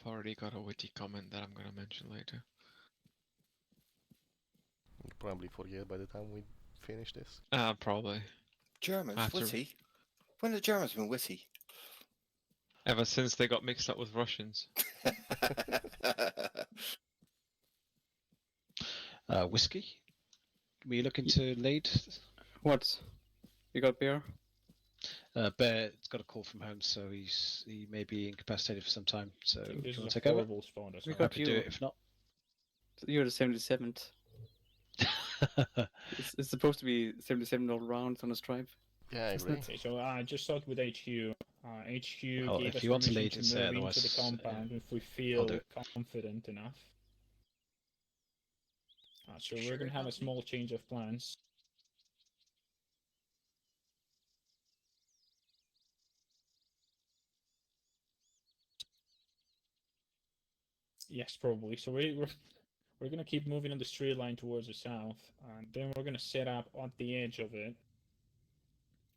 I've already got a witty comment that I'm gonna mention later. You'll probably forget by the time we finish this. Probably. Germans, After- witty? When have the Germans been witty? Ever since they got mixed up with Russians. Whiskey? Were you looking to lead? What? You got beer? Bear's got a call from home, so he may be incapacitated for some time. So I do think you this want is to a take over? horrible spawn as We well. got Happy to do you. it. If not, You're the 77th. It's supposed to be 77 all rounds on a stripe. Yeah, I Isn't agree. it? Okay, so I just talked with HQ. HQ Well, gave if us you want to permission lead, to it's, move into otherwise, the compound if we do feel it. confident enough. So we're Sugar gonna have a company? small change of plans. Yes, probably. So we're gonna keep moving on the straight line towards the south, and then we're gonna set up at the edge of it.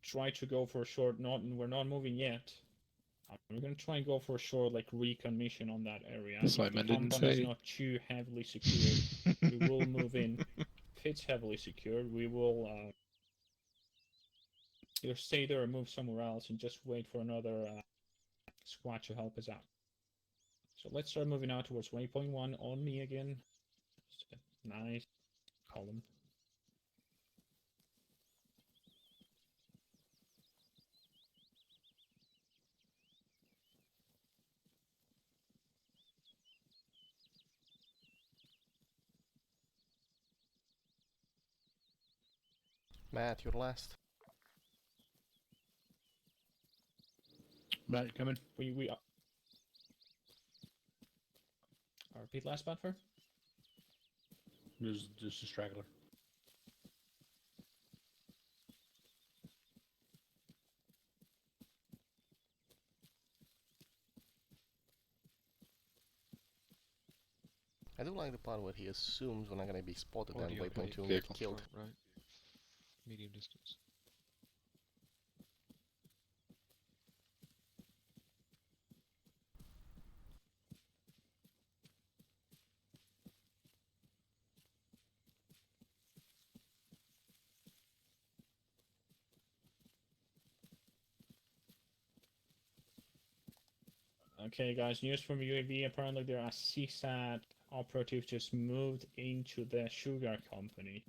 Try to go for a short. We're not moving yet. We're gonna try and go for a short, like, recon mission on that area. That's If what the I didn't compound is say. not too heavily secured, we will move in. If it's heavily secured, we will either stay there or move somewhere else and just wait for another squad to help us out. So let's start moving out towards waypoint 1 on me again. Just a nice column. Matt, you're last. Right, coming. We repeat last spot for? There's just a straggler. I do like the part where he assumes we're not gonna be spotted and Audio waypoint 2 and play get from killed. front, right? Medium distance. Okay, guys, news from UAV. Apparently, there are CSAT operatives just moved into the sugar company.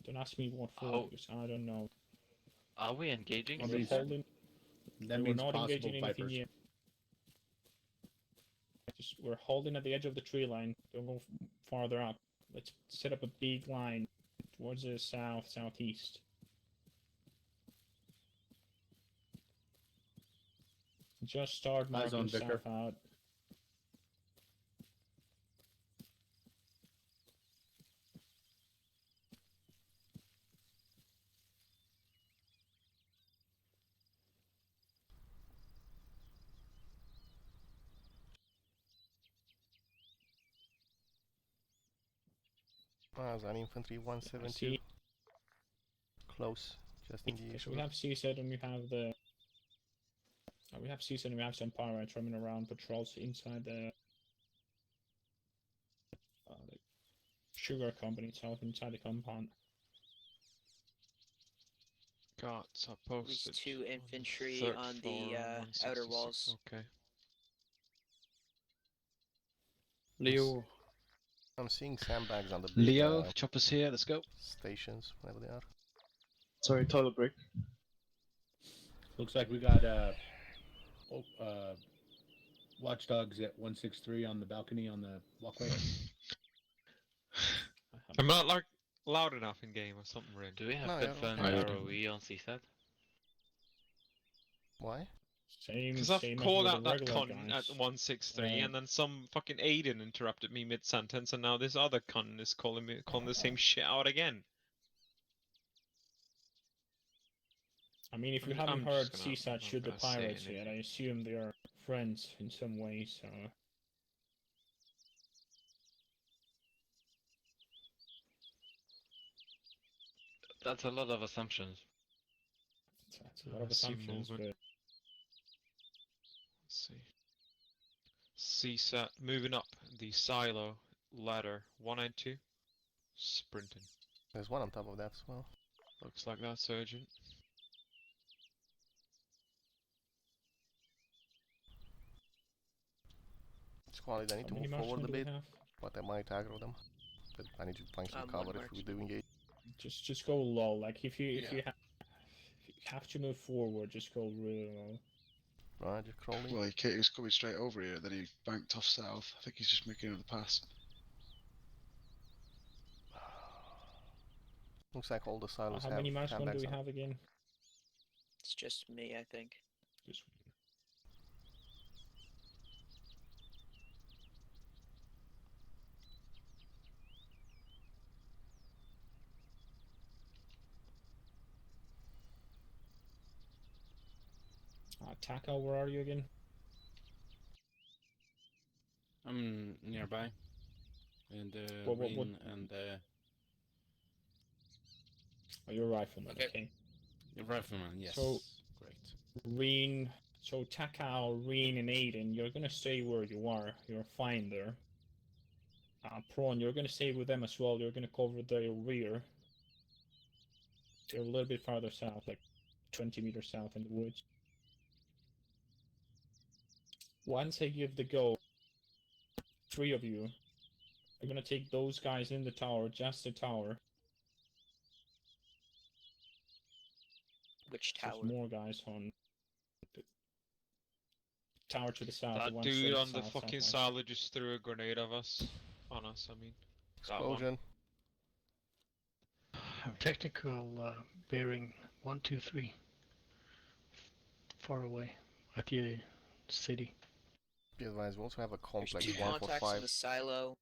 Don't ask me what for, Oh. because I don't know. Are we engaging? We're holding. That We're means not possible engaging anything Vipers. yet. We're holding at the edge of the tree line. Don't go farther up. Let's set up a big line towards the southeast. Just start Eyes on marking Vicar. stuff out. There's an infantry I 172. see. Close, just in the Okay, so issue. we have CSAT and we have the. We have CSAT and we have some pirates roaming around patrols inside the sugar company itself, inside the compound. Got so posted. two on the infantry third on the, floor on outer 166. walls. Okay. Leo. I'm seeing sandbags on the big, Leo, choppers here. Let's go. stations, whatever they are. Sorry, toilet break. Looks like we got watchdogs at 163 on the balcony on the walkway. I'm not like loud enough in game or something, Rin. Do we have No, yeah, confirmed okay. ROE on CSAT? Why? Same. Because I've same as called with out the that regular con guys. at 163, Uh, and then some fucking Aiden interrupted me mid sentence, and now this other con is calling the same shit out again. I mean, if you I'm haven't just heard gonna- CSAT I'm shoot the gonna say pirates yet, I anything. assume they are friends in some way, so. That's a lot of assumptions. That's a lot of I see assumptions, movement. but see. CSAT moving up the silo ladder 192. Sprinting. There's one on top of that as well. Looks like that's urgent. Squad, I need How to many move forward marksmen a do we bit, have? but I might aggro them. But I need to find some One cover if we do marksman. engage. Just go low. Like if you Yeah. have to move forward, just go really low. Right, just crawling. Well, he was coming straight over here, then he banked off south. I think he's just making another pass. Looks like all the silos How have many marksmen do handbags we on. have again? It's just me, I think. Just Taka, where are you again? I'm nearby. And What- Reen and Oh, you're a rifleman. Okay. Okay. the rifleman, yes. So- Great. Reen, so Takao, Reen, and Aiden, you're gonna stay where you are. You're fine there. Prawn, you're gonna stay with them as well. You're gonna cover their rear. They're a little bit farther south, like 20 meters south in the woods. Once I give the go, 3 of you are gonna take those guys in the tower, just the tower. Which There's tower? more guys on the tower to the south. the That one dude straight on the south, fucking southwest. silo just threw a grenade at us. On us, I mean. That one. Explosion. Technical bearing 123. Far away at the city. Be advised, we also have a There's complex 2 contacts in 145 the silo.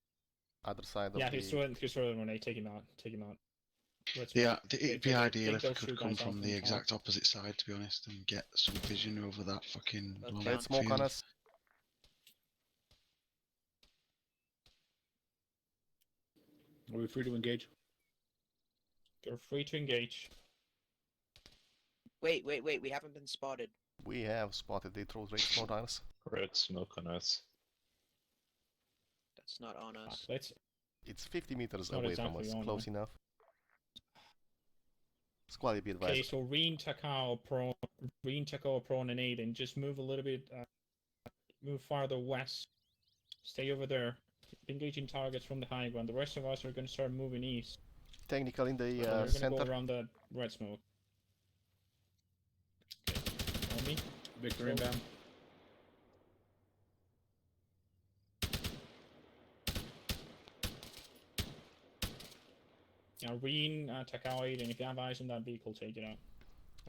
other side of Yeah, the... he's throwing a grenade. Take him out. Take him out. Let's Yeah, take- it'd be take- ideal take if we those could 2 come guys out from the tower. exact opposite side, to be honest, and get some vision over that fucking Okay. long Let's smoke on field. us. Are we free to engage? You're free to engage. Wait, we haven't been spotted. We have spotted. They throw red smoke on us. Red smoke on us. That's not on us. Let's. It's 50 meters Not away from exactly us. on Close them. enough. Squad, be advised. Okay, so Reen, Takao, Prawn, and Aiden, just move a little bit. Move farther west. Stay over there. Engaging targets from the high ground. The rest of us are going to start moving east. Technical in the We're going to center. go around that red smoke. Okay. On me. Victor So- inbound. Now, Reen, Takao, Aiden, if you have eyes on that vehicle, take it out.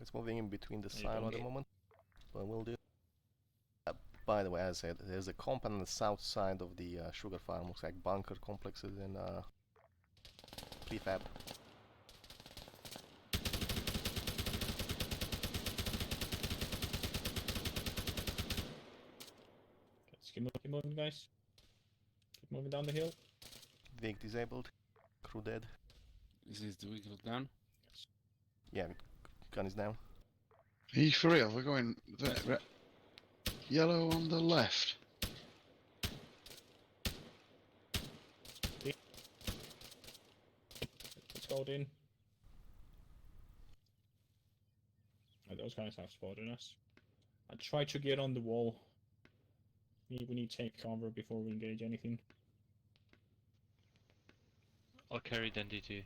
It's moving in between the There you silo go. at the moment. But we'll do. By the way, as I said, there's a compound on the south side of the sugar farm. Looks like bunker complexes and prefab. Let's keep moving, guys. Keep moving down the hill. Vig disabled. Crew dead. Is this the vehicle down? Yeah, gun is down. Are you for real? We're going yellow on the left. Let's go in. Oh, those guys have spotted us. I try to get on the wall. We need to take cover before we engage anything. I'll carry Dendy too.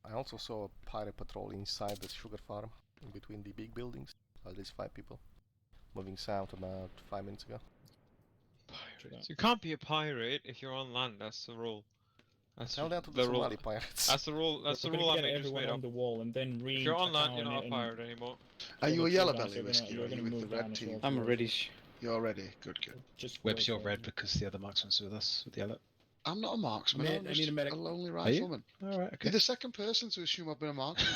I also saw a pirate patrol inside the sugar farm, in between the big buildings. At least 5 people. Moving south about 5 minutes ago. Pirates. You can't be a pirate if you're on land. That's the rule. That's Tell that to the the rule. Somali pirates. That's the rule. That's the We're rule gonna I get just everyone made on up. the wall and then If you're on land, Takao you're not a and- pirate anymore. Are you a the yellow two guys belly are gonna- whiskey or you're are you gonna with the move down red as team? well. I'm ready. You're ready. Good, good. Just Webb's wait your for red it. because the other marksman's with us with the yellow. I'm not a marksman. Mid, I'm I just need a medic. a lonely you? rifleman. All right, You're okay. the second person to assume I've been a marksman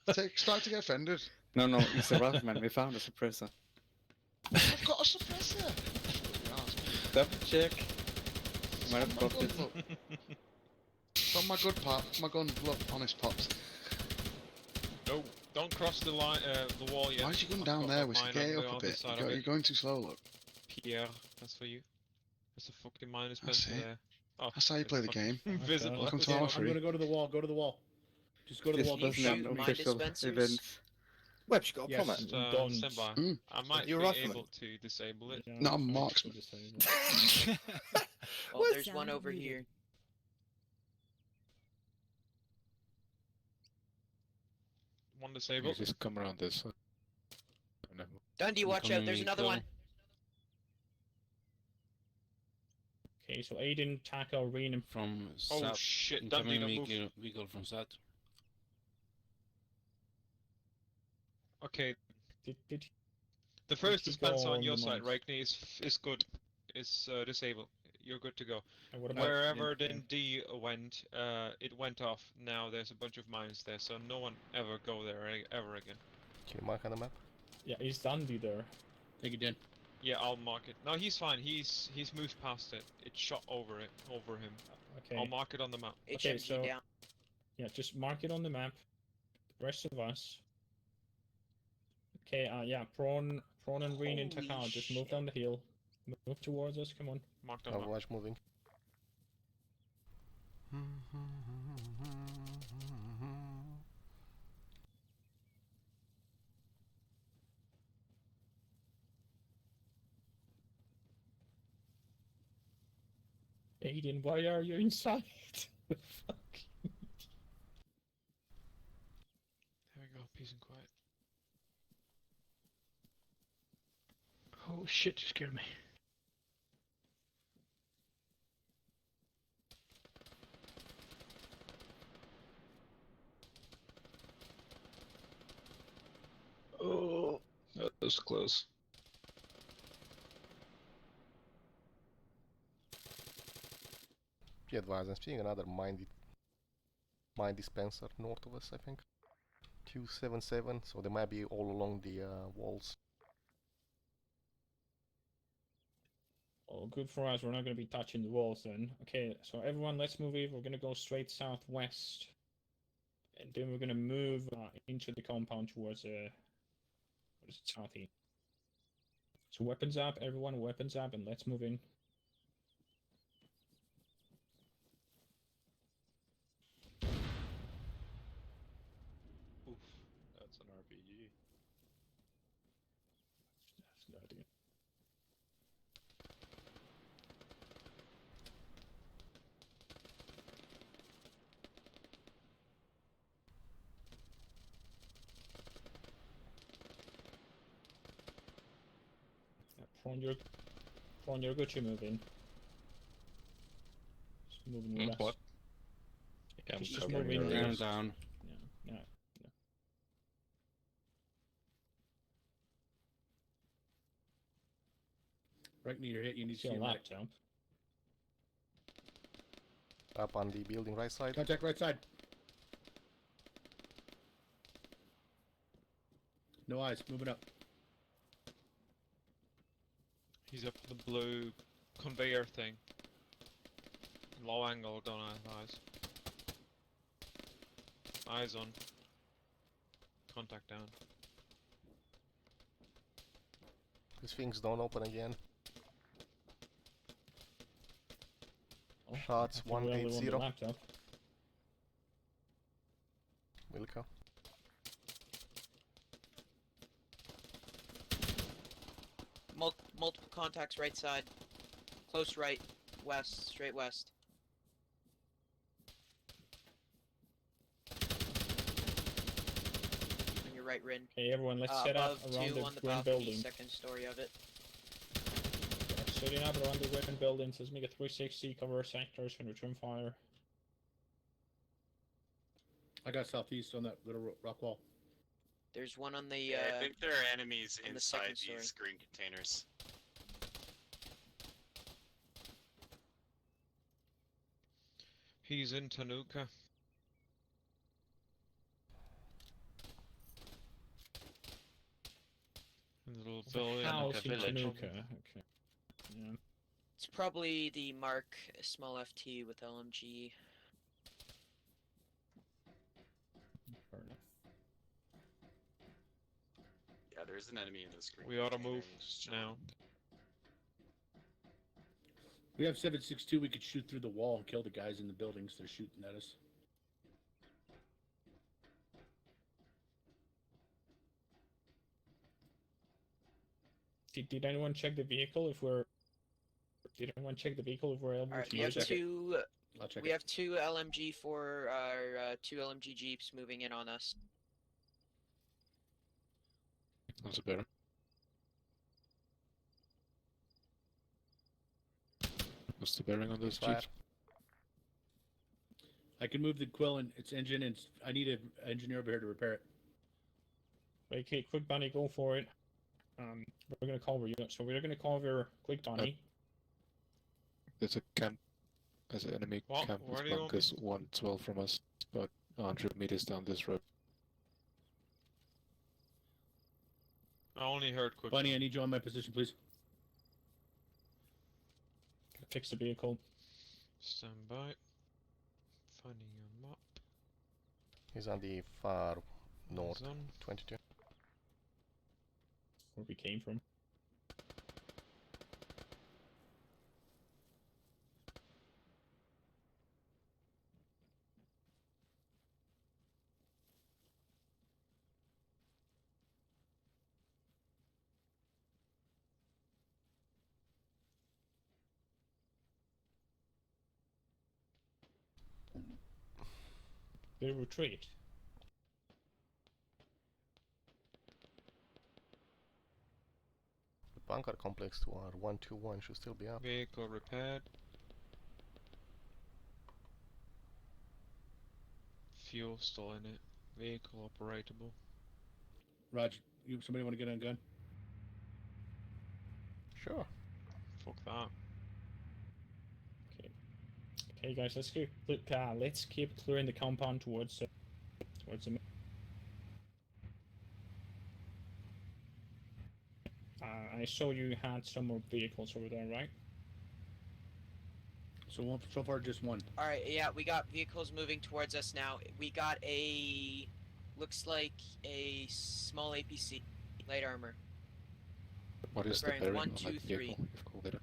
today. Start to get offended. No, he's a rifleman. We found a suppressor. I've got a suppressor. Double check. Might have dropped it. From my good pop, my gun, look, honest pops. No, don't cross the line, the wall yet. Why'd you come I've down got there? a We mine should get it on the up a other bit. side of You're it. going too slow, look. Pierre, that's for you. There's a fucking mine That's dispenser it. there. Oh, That's how you it's play the fucking game. Invisible. Welcome to Okay, Arma I'm 3. gonna go to the wall. Go to the wall. Just go to the This wall. Can you doesn't shoot have mine official dispensers? events. Webb's got a Yes. plummet. Just, Don't. stand by. Mm. I might You're be rifleman. able to disable it. Yeah, No, I'm I marksman. should disable. Oh, What? there's one over here. One You disabled. just come around this. Dundee, watch out, there's another one. Okay, so Aiden, Taka, Reen, and From Oh south. shit, Dundee, don't move. Vehicle from south. Okay, did the first he dispenser go on on your the side, mines? Reikney, is good. It's disabled. You're good to go. and what about Wherever yeah, D went, it went off. Now there's a bunch of mines there, so no one ever go there ever again. Can you mark on the map? Yeah, is Dundee there? Take it in. Yeah, I'll mark it. No, he's fine. He's moved past it. It shot over him. Okay. I'll mark it on the map. Okay, HMG so- down. Yeah, just mark it on the map. The rest of us. Okay, yeah, Prawn and Reen and Holy Taka, just move shit. down the hill. Move towards us, come on. Marked on I'll map. watch moving. Aiden, why are you inside? Fuck. There we go. Peace and quiet. Oh shit, you scared me. Oh, that was close. Be advised, I'm seeing another mine dispenser north of us, I think. 277, so they might be all along the walls. Oh, good for us, we're not going to be touching the walls then. Okay, so everyone, let's move in. We're going to go straight southwest. And then we're going to move into the compound towards what is it, southeast. So weapons up, everyone, weapons up, and let's move in. Oof, that's an RPG. That's a good idea. Yeah, Prawn, you're good to move in. Just moving with us. What? Yeah, Just I'm move in covering with down, us. down. Yeah, yeah. Right near your hit, you need to It's see your a medic. laptop. Up on the building right side. Contact right side. No eyes, moving up. He's up the blue conveyor thing. Low angle, don't have eyes. Eyes on. Contact down. These things don't open again. Oh, Shots I think we only want the 180. laptop. Wilco. Multiple contacts right side. Close right. West. Straight west. On your right, Rin. Okay, everyone, let's set up Above around two the on the green balcony, building. second story of it. Yeah, setting up around the green buildings. Let's make a 360 cover sectors and return fire. I got southeast on that little rock wall. There's one on the Yeah, I think there are enemies on the inside second story. these green containers. He's in Tanuka. In the little There's a village. house in village. Tanuka. Okay. Yeah. It's probably the Mark small FT with LMG. Fair enough. Yeah, there's an enemy in this green. We ought to container, move he's chilling. now. We have 762. We could shoot through the wall and kill the guys in the buildings. They're shooting at us. Did anyone check the vehicle if we're? Did anyone check the vehicle if we're able All right, to we have use it? two. I'll check We it. have two LMG for our two LMG jeeps moving in on us. That's better. What's the bearing on those Fire. jeeps? I can move the Quill and its engine, and I need an engineer over here to repair it. Okay, quick bunny, go for it. We're gonna cover you. So we're gonna cover quick bunny. There's a camp. There's an enemy What? camp Where with do you want bunkers 112 from us, about 100 meters down this road. I only heard quick. Bunny, I need you on my position, please. Fix the vehicle. Stand by. Finding your map. He's on the far north, Zone. 22. Where we came from. They retreat. The bunker complex to our 121 should still be up. Vehicle repaired. Fuel still in it. Vehicle operatable. Raj, somebody want to get on gun? Sure. Fuck that. Okay, guys, let's keep clearing the compound towards the. I saw you had some more vehicles over there, right? So far, just one. All right, yeah, we got vehicles moving towards us now. We got a, looks like a small APC, light armor. What is the Bearing bearing 1, on 2, that 3. vehicle? You've called it.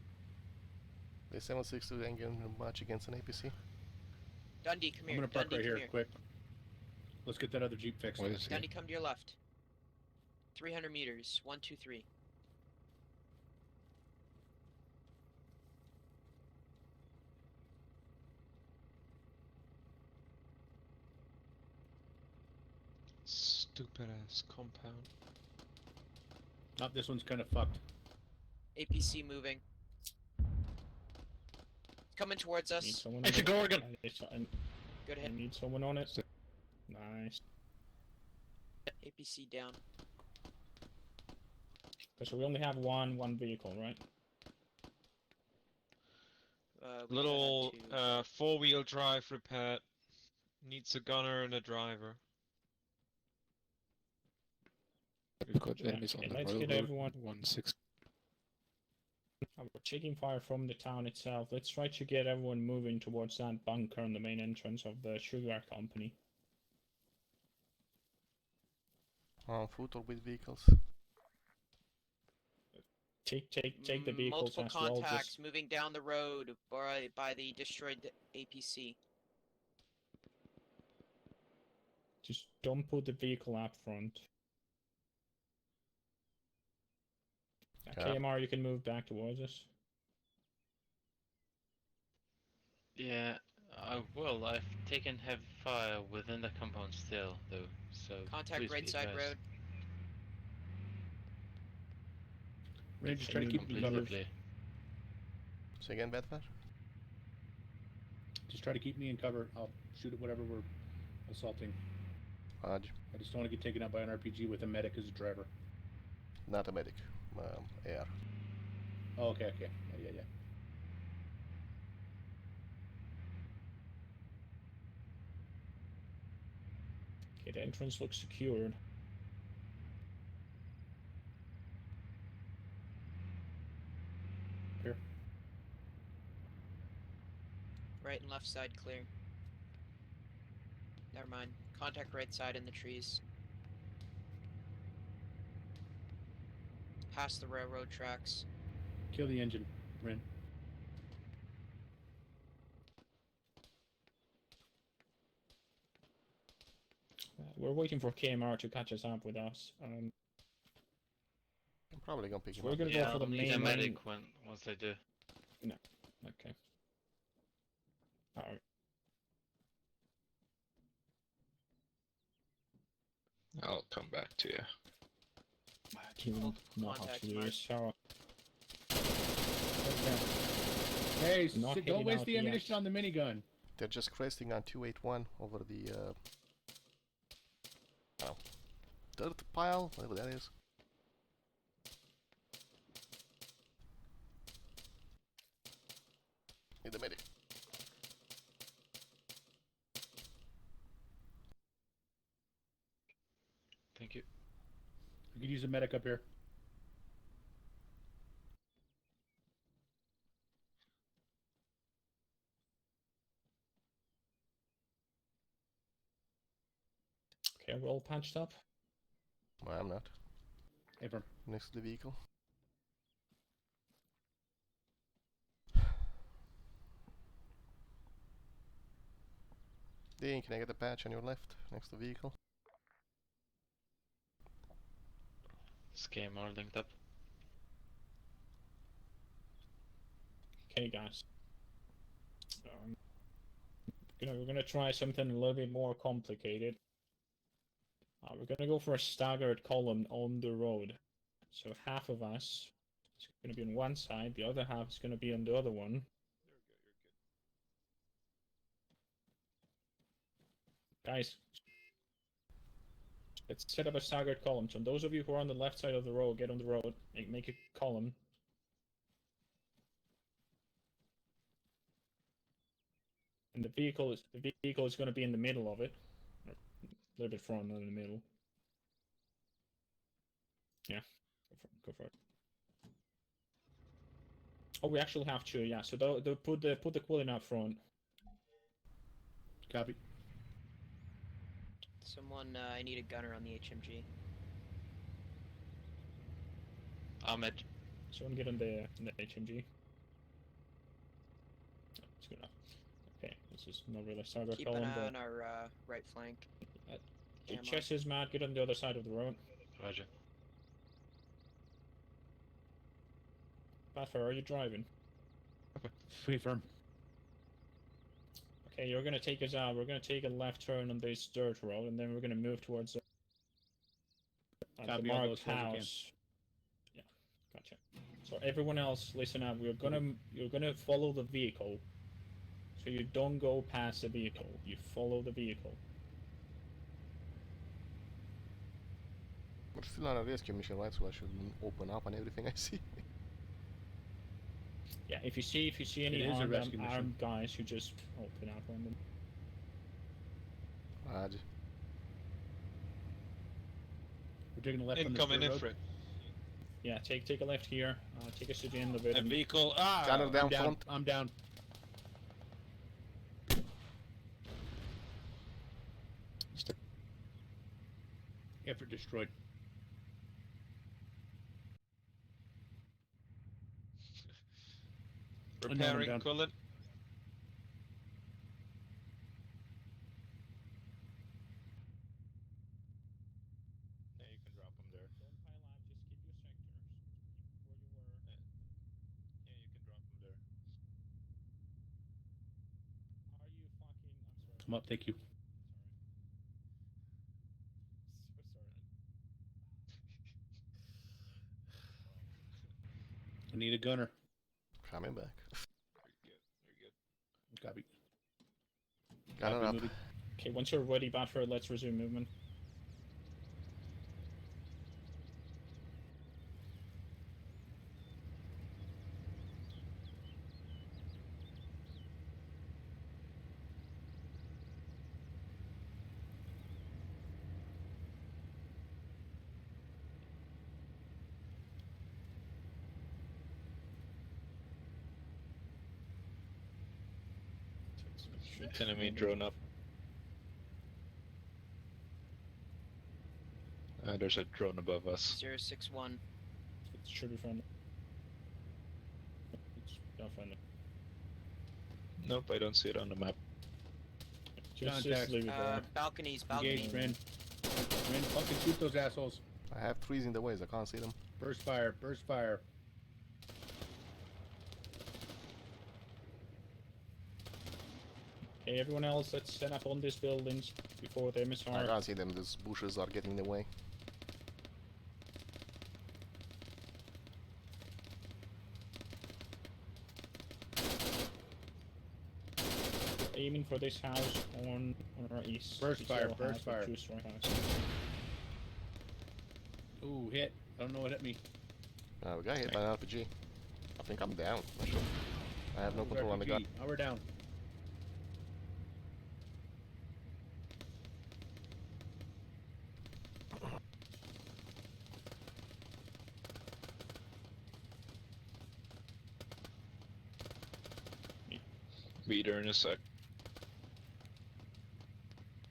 The 762 ain't getting much against an APC. Dundee, come I'm here. gonna park Dundee, right come here, here. quick. Let's get that other Jeep fixed. What is he? Dundee, come to your left. 300 meters. 1, 2, 3. Stupid ass compound. Oh, this one's kind of fucked. APC moving. Coming towards Need us. someone. Exit on it. Gorgon. Good I hit. need someone on it. Nice. APC down. So we only have one vehicle, right? We Little had 2. 4-wheel drive repair. Needs a gunner and a driver. We've got Yeah, enemies on okay, the let's get railroad. everyone- 16. We're taking fire from the town itself. Let's try to get everyone moving towards that bunker on the main entrance of the sugar company. On foot or with vehicles? Take the vehicles Multiple as well. contacts Just moving down the road by the destroyed APC. don't put the vehicle up front. Yeah. KMR, you can move back towards us. Yeah, I will. I've taken heavy fire within the compound still, though, so. Contact please right be side advised. road. Rangers trying to keep me covered. Completely. Say again, Bedford? Just try to keep me in cover. I'll shoot at whatever we're assaulting. Raj. I just don't want to get taken out by an RPG with a medic as a driver. Not a medic. Air. Oh, okay. Yeah. Okay, the entrance looks secured. Here. Right and left side clear. Never mind. Contact right side in the trees. Past the railroad tracks. Kill the engine, Ren. We're waiting for KMR to catch us up with us. I'm probably gonna pick So him we're up. gonna Yeah, go for I'll the need main a line. medic once they do. Okay. Alright. I'll come back to you. He will know how Contact to do mark. this. So Hey, Not don't heading waste out the yet. ammunition on the minigun. They're just cresting on 281 over the dirt pile, whatever that is. Need a medic. Thank you. We could use a medic up here. okay, we're all patched up. Well, I'm not. Abram. Next to the vehicle. Dean, can I get a patch on your left, next to the vehicle? Scheme all linked up. Okay, guys. We're gonna try something a little bit more complicated. We're gonna go for a staggered column on the road. So half of us is gonna be on one side, the other half is gonna be on the other one. Guys, let's set up a staggered column. So those of you who are on the left side of the road, get on the road, make a column. And the vehicle is going to be in the middle of it, a little bit front, not in the middle. Yeah, go for it. Oh, we actually have two. Yeah, so they'll put the quilling out front. Copy. Someone, I need a gunner on the HMG. Ahmed. Someone get on the HMG. That's good enough. Okay, this is not really staggered Keep an column, eye but on our right flank. Chess is mad. Get on the other side of the road. Roger. Buffer, are you driving? Free firm. Okay, you're gonna take us out. We're gonna take a left turn on this dirt road, and then we're gonna move towards the Copy, I'll go marked as slow as I can. house. Yeah, gotcha. So everyone else, listen up. You're gonna follow the vehicle. So you don't go past the vehicle. You follow the vehicle. We're still on a rescue mission, right? So I should open up on everything I see. Yeah, if you see any It is a rescue mission. armed guys, you just open up on them. Roger. We're taking a left on this Incoming dirt road. infrared. Yeah, take a left here. Take us to the end of it. A and- vehicle. Gunner I'm down down. front. I'm down. Effort destroyed. Repairing down. coolant. Yeah, you can drop them there. Don't pile up, just keep your sectors where you were. Yeah, you can drop them there. Are you fucking... I'm sorry. I'm up, thank you. So sorry. I need a gunner. Coming back. Copy. Gunner Copy, up. moving. Okay, once you're ready, Buffer, let's resume movement. Enemy drone up. There's a drone above us. 061. It should be friendly. It's not friendly. Nope, I don't see it on the map. Just Contact. leave it there. Balconies, Engage, balconies. Rin. Rin, fucking shoot those assholes. I have trees in the ways, I can't see them. Burst fire, burst fire. Hey, everyone else, let's set up on these buildings before they miss I our... can't see them, these bushes are getting in the way. Aiming for this house on our east. Burst This fire, yellow burst house, the fire. two-story house. Ooh, hit. I don't know what hit me. We got hit by an RPG. I think I'm down. Not sure. I have no control on the gun. Now we're down. Be there in a sec.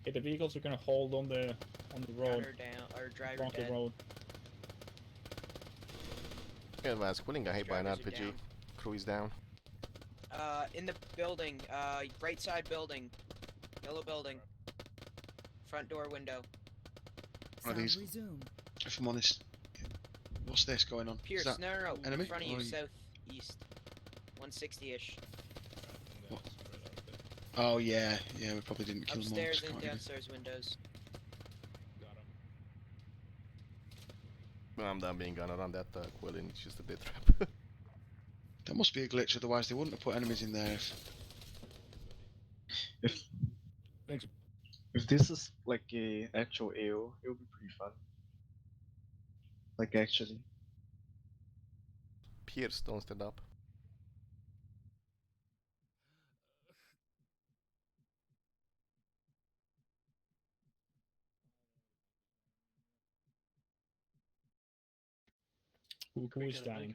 Okay, the vehicles are gonna hold on the road. Gunner down, or driver Block the dead. road. Yeah, man, Quilling got hit by an Drivers are RPG. down. Crew is down. In the building, right side building. Yellow building. Front door window. Are these? If I'm honest, what's this going on? Is Pierce, that no, enemy? in front of Or you, are southeast. 160-ish. Oh yeah, yeah. We probably didn't kill them all. Upstairs just and can't even- downstairs windows. Well, I'm done being gunner on that Quilling, it's just a bit trap. That must be a glitch, otherwise they wouldn't have put enemies in there. If Thanks. if this is like a actual AO, it would be pretty fun. Like actually. Pierce, don't stand up. Who is dying?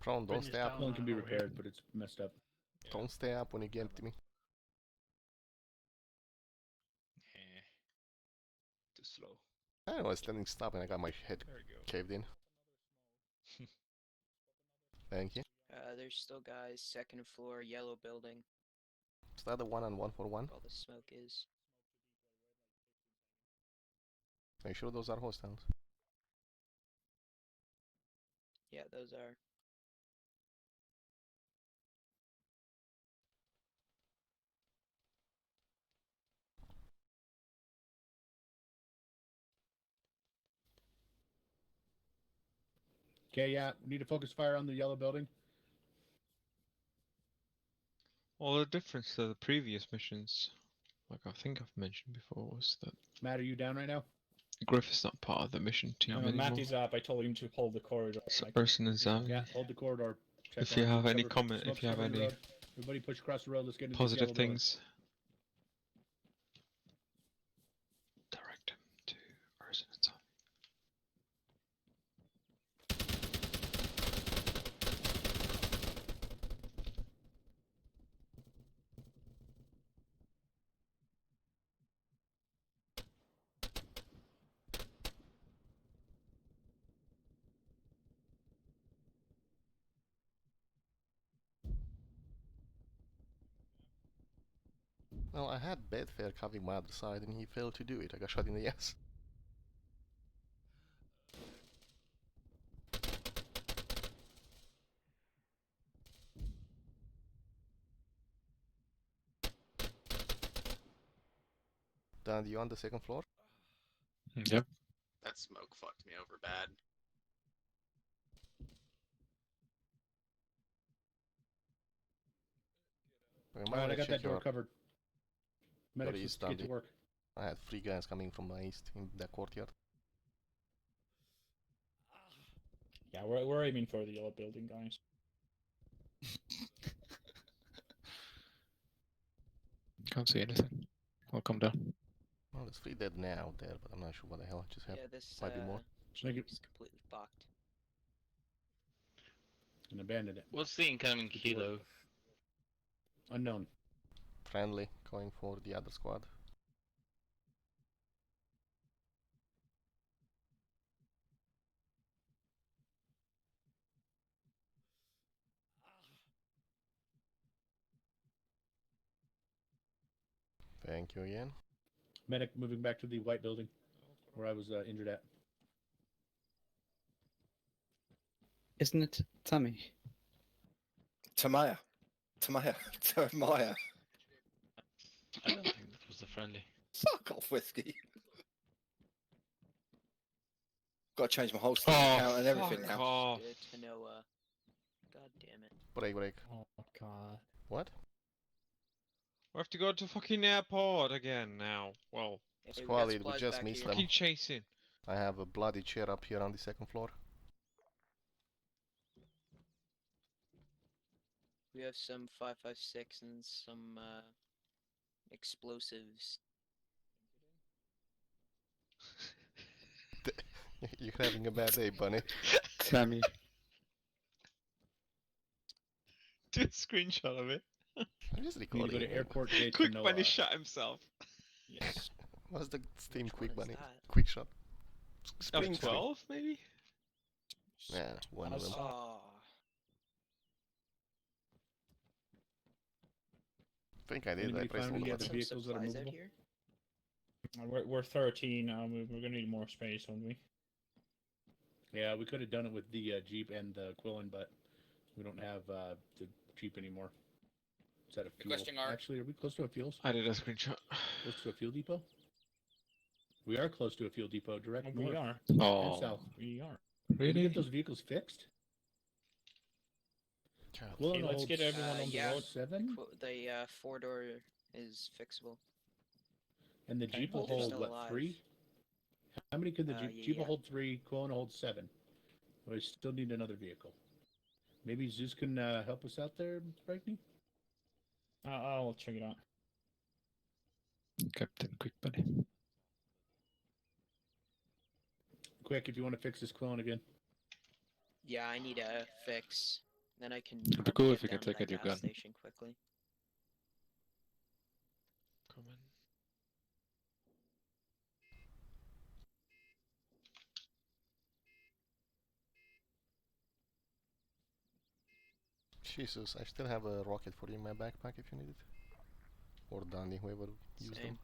Prone, don't stay up. One can be repaired, but it's messed up. Don't stay up when you get to me. Too slow. I was standing stop and I got my head There we go. caved in. Thank you. There's still guys, second floor, yellow building. Is that the one on 141? All the smoke is. Make sure those are hostiles. Yeah, those are. Okay, yeah. We need to focus fire on the yellow building. Well, the difference to the previous missions, like I think I've mentioned before, was that Matt, are you down right now? Griff is not part of the mission team anymore. Matt is up. I told him to hold the corridor. So like- person is Yeah, hold the corridor. Check If you on- have any cover- comment, smoke's if you have covering the any road. Everybody push across the road. Let's get into this positive yellow building. things, direct him to Residence. Well, I had Bedfair covering my other side and he failed to do it. I got shot in the ass. Dan, you on the second floor? Yep. That smoke fucked me over bad. Alright, I got that door covered. Medics, east, let's get to Andy. work. I had 3 guys coming from my east in the courtyard. Yeah, we're aiming for the yellow building, guys. Can't see anything. I'll come down. Well, there's 3 dead now there, but I'm not sure what the hell just Yeah, happened. this Might be more. Make it- is completely fucked. And abandoned it. What's the incoming kilo? Unknown. Friendly, going for the other squad. Thank you again. Medic moving back to the white building where I was injured at. Isn't it Tammy? Tamaya. Tamaya. Tamaya. I don't think that was a friendly. Fuck off, whiskey. Got to change my whole Steam Oh, account and everything fuck now. off. Tanoa. God damn it. Break. Oh god. What? We have to go to fucking airport again now. Well, Hey, Squad got lead, we supplies just back missed here. them. fucking chasing. I have a bloody chair up here on the second floor. We have some 5.56 and some explosives. You're having a bad day, Bunny. Tammy. Do a screenshot of it. I'm just You need to go recording. to airport gate Quick Tanoa. Bunny shot himself. Yes. What's the Steam Which quick one bunny? is that? Quick shot. Of Spring screen. 12, maybe? Yeah, one of them. Oh. I think I did. I Anybody pressed found all any the other buttons. Some vehicles that are supplies out movable? here? We're 13 now. We're gonna need more space, won't we? Yeah, we could have done it with the Jeep and the Quillen, but we don't have the Jeep anymore. Is that a fuel? Requesting ARC. Actually, are we close to a fuel? I did a screenshot. Close to a fuel depot? We are close to a fuel depot, direct Oh, north we are. and Oh, south. We are. Can we really? get those vehicles fixed? God. Quillen Okay, let's holds get everyone on the yeah. road. 7, The 4-door is fixable. and the Okay, Jeep will they're hold still what, alive. 3? How many could the Jeep? Yeah, Jeep will yeah. hold 3. Quillen holds 7. We still need another vehicle. Maybe Zeus can help us out there, Brackney? I'll check it out. Captain Quick Bunny. Quick, if you want to fix this Quillen again. Yeah, I need a fix. Then I can. It'd be probably cool get if you can down to take that out your gas gun. Station quickly. Come on. Jesus, I still have a rocket for you in my backpack if you need it. Or Dandy, whoever used them. Same.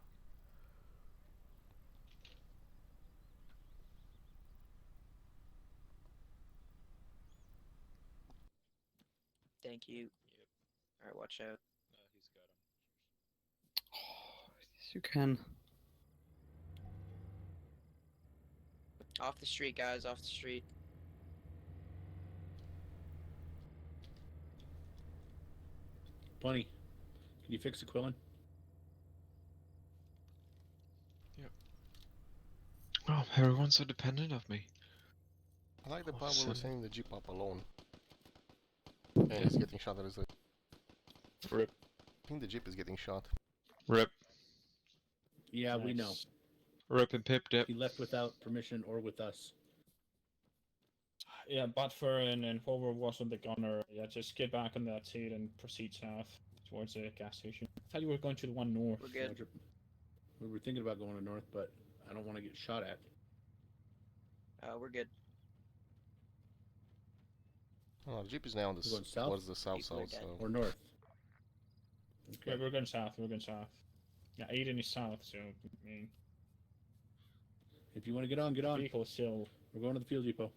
Thank you. Alright, watch out. Yes, you can. Off the street, guys, off the street. Bunny, can you fix the Quillen? Oh, everyone's so dependent of me. I like the Oh, part where we're son. sending the Jeep up alone. And he's getting shot at his... Rip. I think the Jeep is getting shot. Rip. Yeah, we know. Nice. Rip and Pip Dip. He left without permission or with us. Yeah, Butfer and whoever was on the gunner, yeah, just get back on that seat and proceed south towards the gas station. I thought you were going to the one north. We're good. Roger. We were thinking about going to north, but I don't want to get shot at. We're good. Oh, the Jeep is now on the We're going south? towards the south People are side, dead. so... Or north. Yeah, we're going south. We're going south. Yeah, Aiden is south, so I mean, If you want to get on, get on. vehicle is still. We're going to the fuel depot.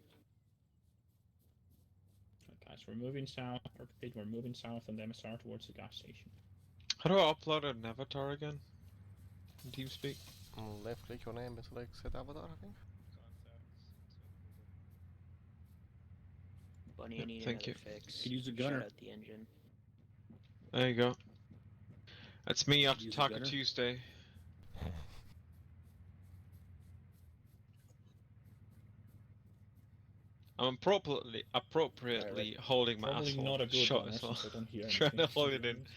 Guys, we're moving south. I repeat, we're moving south on the MSR towards the gas station. How do I upload an avatar again? In TeamSpeak? Left click your name and select set avatar, I think. Bunny, I need thank another you. fix. You could use a Shut gunner. out the engine. There you go. That's me after Use a Taco gunner? Tuesday. I'm appropriately holding my Probably asshole not a good shut one, as well. since I don't hear Trying to anything, hold to it be in. honest.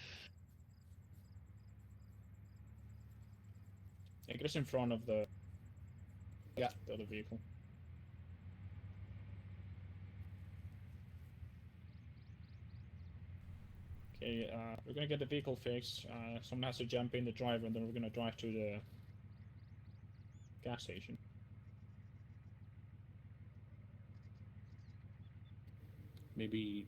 Yeah, get us in front of the other vehicle. Okay, we're gonna get the vehicle fixed. Someone has to jump in the driver, and then we're gonna drive to the gas station. Maybe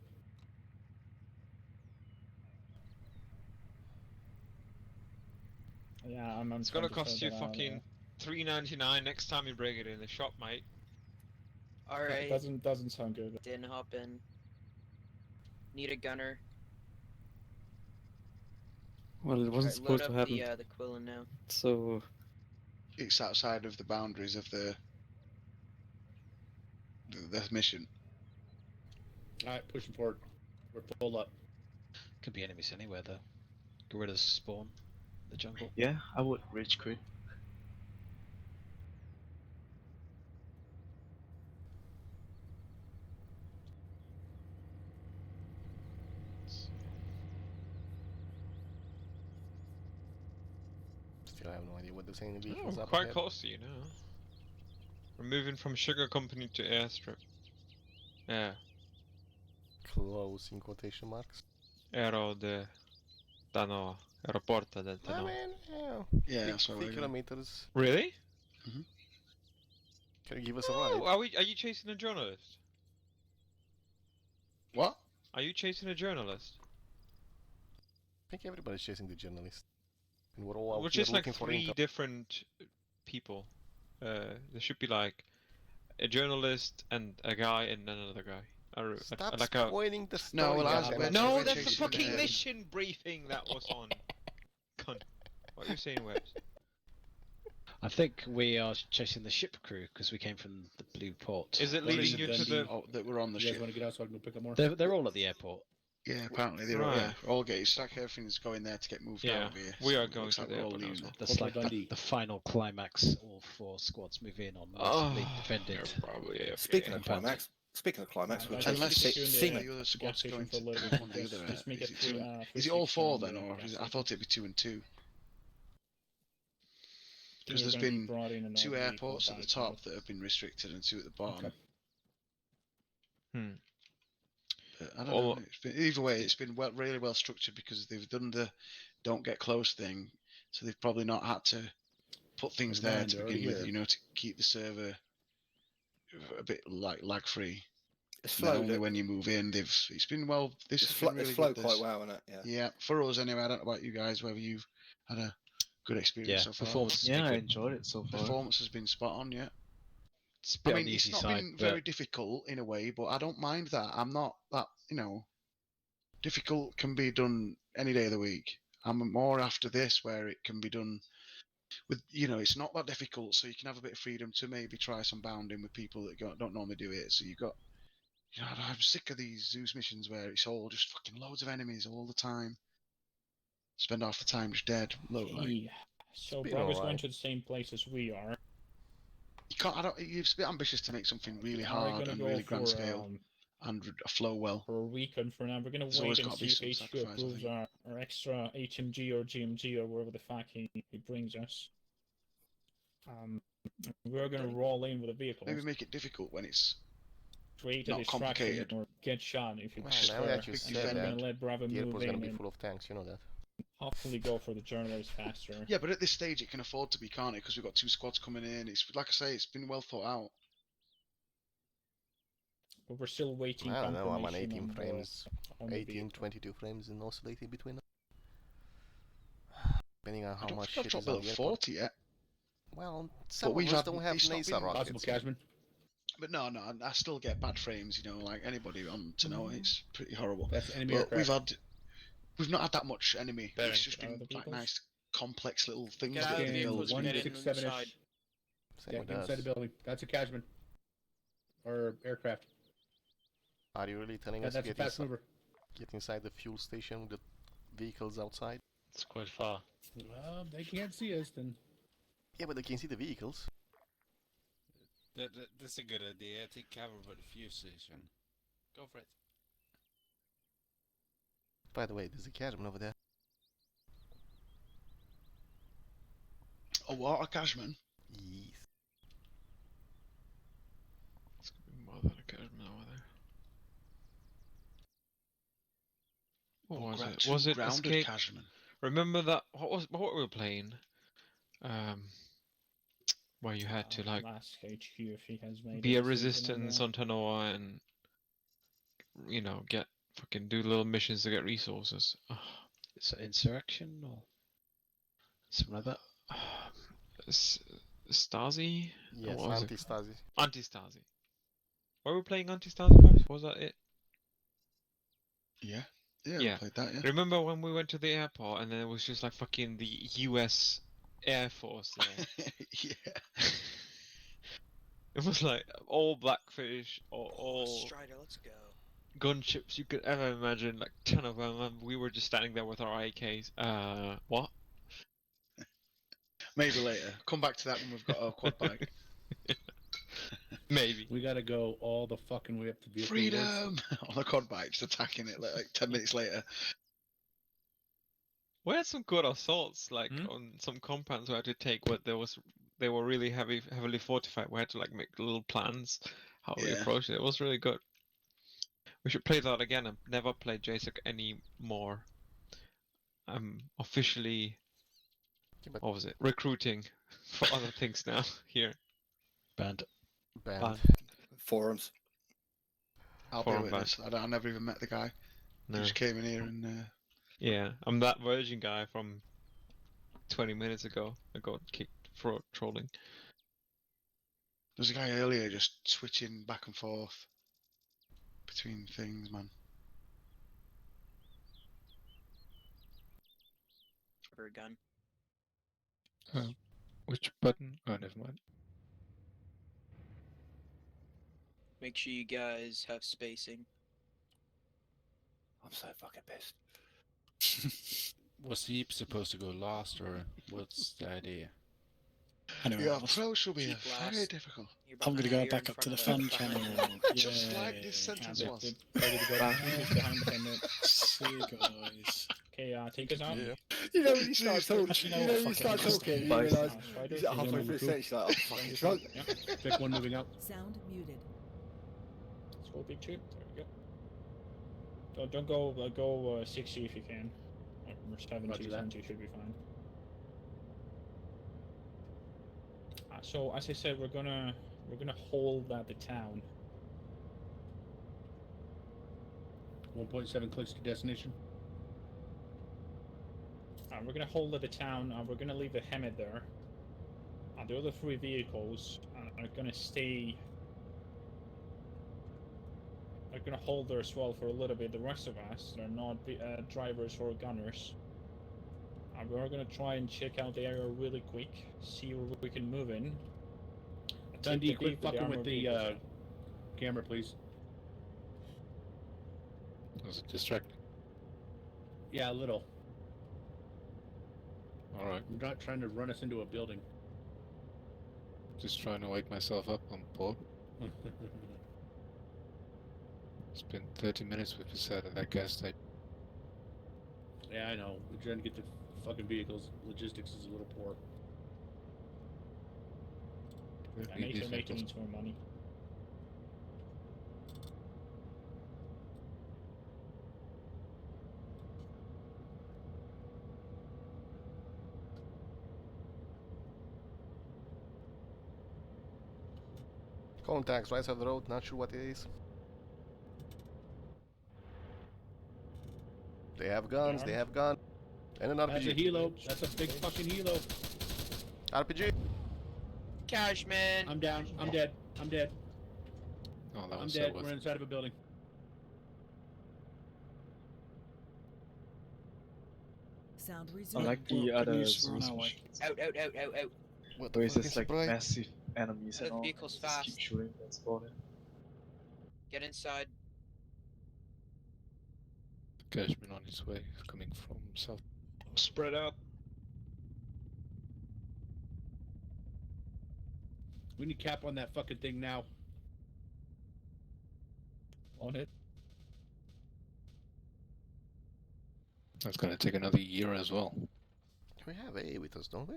Yeah, I'm It's gonna trying to cost sort you that out, fucking $3.99 next time you bring it in the shop, mate. Alright. Doesn't sound good. Didn't hop in. Need a gunner. Well, it wasn't Alright, load supposed up to happen. the Quillen now. So It's outside of the boundaries of the mission. alright, pushing forward. We're full up. Could be enemies anywhere though. Gorillas spawn in the jungle. Yeah, I would rage quit. Still have no idea what they're saying. The Oh, vehicles we're up quite ahead. close to you now. We're moving from sugar company to airstrip. Yeah. Close in quotation marks. Aero de Tanoa. Aeroporto del I Tanoa. mean, Yeah, that's where 3 we're going. kilometers. Really? Can you give us a Oh, ride? are you chasing a journalist? What? Are you chasing a journalist? I think everybody's chasing the journalist. And we're all out We're here just like looking for 3 intel. different people. There should be like a journalist and a guy and another guy. Stop Like a... spoiling the story. No, well, guys. I- I'm we're- not No, we're that's the chasing fucking the- mission briefing that was on. Cunt. What are you saying, Webs? I think we are chasing the ship crew because we came from the blue port. Is it One leading is you to Dundee. the... Oh, that we're on the You guys ship. want to get out so I can go pick up more? They're all at the airport. Yeah, apparently they're Right. yeah, all getting. It's like everything's going there to get moved Yeah, out of here. we so are it going looks to like the we're all airport now as leaving. well. That's like Dundee. the final climax. All 4 squads move in on massively defended. Probably okay. Speaking of compound. climax, we're Right, chasing Unless Just six. put you in the other gas squad's station going for a to little pick bit. one the other. Just make Is it it through, two? through Is it all 6 4 and, then, or gas is it, I station. thought it'd be 2 and 2? Think Because we're there's gonna be been brought in an 2 old vehicle airports at the back, top that have been restricted and 2 at the bottom. Okay. But I don't know. It's been, either way, it's been really well structured because they've done the don't get close thing, so they've probably not had to put things Never there mind, to they're begin already with, here. to keep the server a bit like lag free. It's And then flowed. only when you move in, it's been well. This has been really It's flowed good. quite This. well, isn't it? Yeah. Yeah, for us anyway. I don't know about you guys, whether you've had a good experience Yeah, so far. performance has Yeah, been I good. enjoyed it so far. Performance has been spot on, yeah. It's a bit I on mean, the it's easy not side, been but very difficult in a way, but I don't mind that. I'm not that, difficult can be done any day of the week. I'm more after this where it can be done with, it's not that difficult, so you can have a bit of freedom to maybe try some bounding with people that don't normally do it. So you've got, I'm sick of these Zeus missions where it's all just fucking loads of enemies all the time. Spend half the time just dead. Okay. So been Bravo's going alright. to the same place as we are. You can't. It's a bit ambitious to make something really Are we hard gonna and go really grand for, scale and flow well. for a weekend for now? We're gonna There's wait always and gotta be see if some HQ sacrifice, I approves think. our extra HMG or GMG or wherever the fuck he brings us. We're gonna roll in with a vehicle, Maybe make it difficult when it's create a not distraction complicated. or get shot if you Well, prefer. now that you Big said And then we're that, gonna let Bravo the move airport's gonna in be and full of tanks, you know that. hopefully go for the journalist faster. Yeah, but at this stage it can afford to be, can't it? Because we've got 2 squads coming in. It's like I say, it's been well thought out. But we're still waiting I don't know, I'm on confirmation 18 the- frames, on the 18, vehicle. 22 frames and oscillating between them. Depending on I how don't much think I've shit dropped is on below the airport. 40 yet. Well, some of we've us had- don't have it's not laser been rockets. Possible, Cashman. But no, I still get bad frames, like anybody on Tanoa. It's pretty horrible. That's enemy But aircraft. we've not had that much enemy. Bearing. It's just Get out of been the like vehicles. nice, complex little things Get that out of have the been vehicles built. and get in 167-ish. inside. Same Yeah, with get inside the us. building. That's a Cashman. Or aircraft. Are you really telling Yeah, us to that's a get, fast mover. get inside the fuel station with the vehicles outside? It's quite far. Well, they can't see us, then. Yeah, but they can see the vehicles. That's a good idea. Take cover by the fuel station. Go for it. By the way, there's a Cashman over there. Oh, what a Cashman! Yes. It's gonna be more than a Cashman over there. Oh, Or was crap. Was it grounded Escape? casualmen. Remember that? What were we playing? Where you had to like last HQ if he has made be a decision resistance that. on Tanoa and get fucking do little missions to get resources. Oh, Is it insurrection or something like that? Stasi? Yes, What was it? anti-Stasi. Anti-Stasi. Were we playing Anti-Stasi? Was that it? Yeah. Yeah, we played that, yeah. Remember when we went to the airport and then it was just like fucking the US Air Force there? Yeah. It was like all Blackfish or all Strider, let's go. gunships you could ever imagine, like 10 of them, and we were just standing there with our AKs. What? Maybe later. Come back to that when we've got our quad bike. Maybe. We gotta go all the fucking way up to vehicle Freedom! On a quad bike, just attacking it like 10 minutes later. We had some good assaults, like on some compounds we had to take, but they were really heavily fortified. We had to like make little plans how we approach it. It was really good. We should play that again. I've never played JSOC anymore. I'm officially, what was it? Recruiting for other things now here. Banned. Forums. I'll Forum be a witness. I never even met the guy. No. He just came in here and... Yeah, I'm that Virgin guy from 20 minutes ago. I got kicked for trolling. There's a guy earlier just switching back and forth between things, man. For a gun. Which button? Oh, never mind. Make sure you guys have spacing. I'm so fucking pissed. Was he supposed to go last, or what's the idea? Anyway, your approach will be very difficult. I'm gonna go back up to the fun channel. Just like this sentence was. See you guys. Okay, take us out. You know when you start talking, you realise he's at halfway through the sentence, you're like, oh fucking drunk. Pick one moving out. Sound muted. Let's go big two. There we go. Don't go 60 if you can. Or 70, 70 should be fine. So as I said, we're gonna hold at the town. 1.7 clicks to destination. We're gonna hold at the town, and we're gonna leave the Hemet there. And the other 3 vehicles are gonna stay. They're gonna hold there as well for a little bit. The rest of us, they're not drivers or gunners. We're gonna try and check out the area really quick, see where we can move in. Dundee, quit fucking with the camera, please. Was it distracting? Yeah, a little. Alright. I'm not trying to run us into a building. Just trying to wake myself up on board. It's been 30 minutes we've sat at that gas station. Yeah, I know. We're trying to get the fucking vehicles. Logistics is a little poor. Nathan needs more money. Contacts right side of the road, not sure what it is. They have guns, they have guns. And an RPG. That's a helo. That's a big fucking helo. RPG. Cashman. I'm down. I'm dead. I'm dead. Oh, that I'm was dead. so We're inside of a building. Sound I resumed. like the others. Out. What There is fuck this is like surprise? massive enemies The and all. vehicle's Just fast. keep shooting and spawning. Get inside. Cashman on his way, coming from south. Spread out. We need cap on that fucking thing now. On it. That's gonna take another year as well. We have A with us, don't we?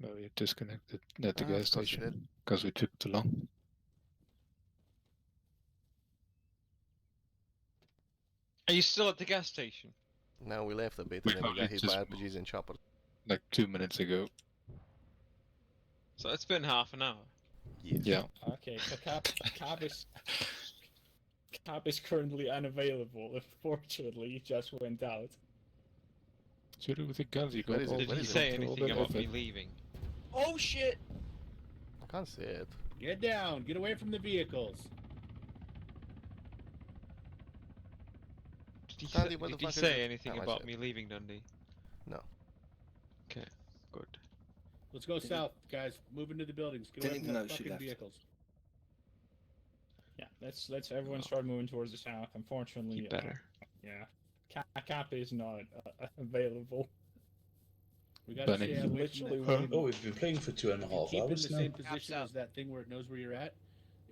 No, we disconnected at the Ah, gas of course you station did. because we took too long. Are you still at the gas station? Now we left a bit We and then we got probably hit by just RPGs and choppers. like 2 minutes ago. So it's been half an hour. Yes. Yeah. Okay, so Cap is currently unavailable. Unfortunately, he just went out. Shoot it with the guns you got. Where is it? Did Where he is it? say all anything that about effort. me leaving? Oh shit! I can't see it. Get down. Get away from the vehicles. Dundee, where the Did he fuck is say it? anything Oh, I about see me leaving Dundee? No. Okay, good. Let's go south, guys. Move into the buildings. Get away Didn't from know the she fucking left. vehicles. Yeah, let's everyone start moving towards the south. Unfortunately, You better. yeah, Cap is not available. We gotta Bunny. stay away Literally from waiting. Oh, we've been playing for 2.5 If you keep in the hours now. same position as that thing where it knows where you're at,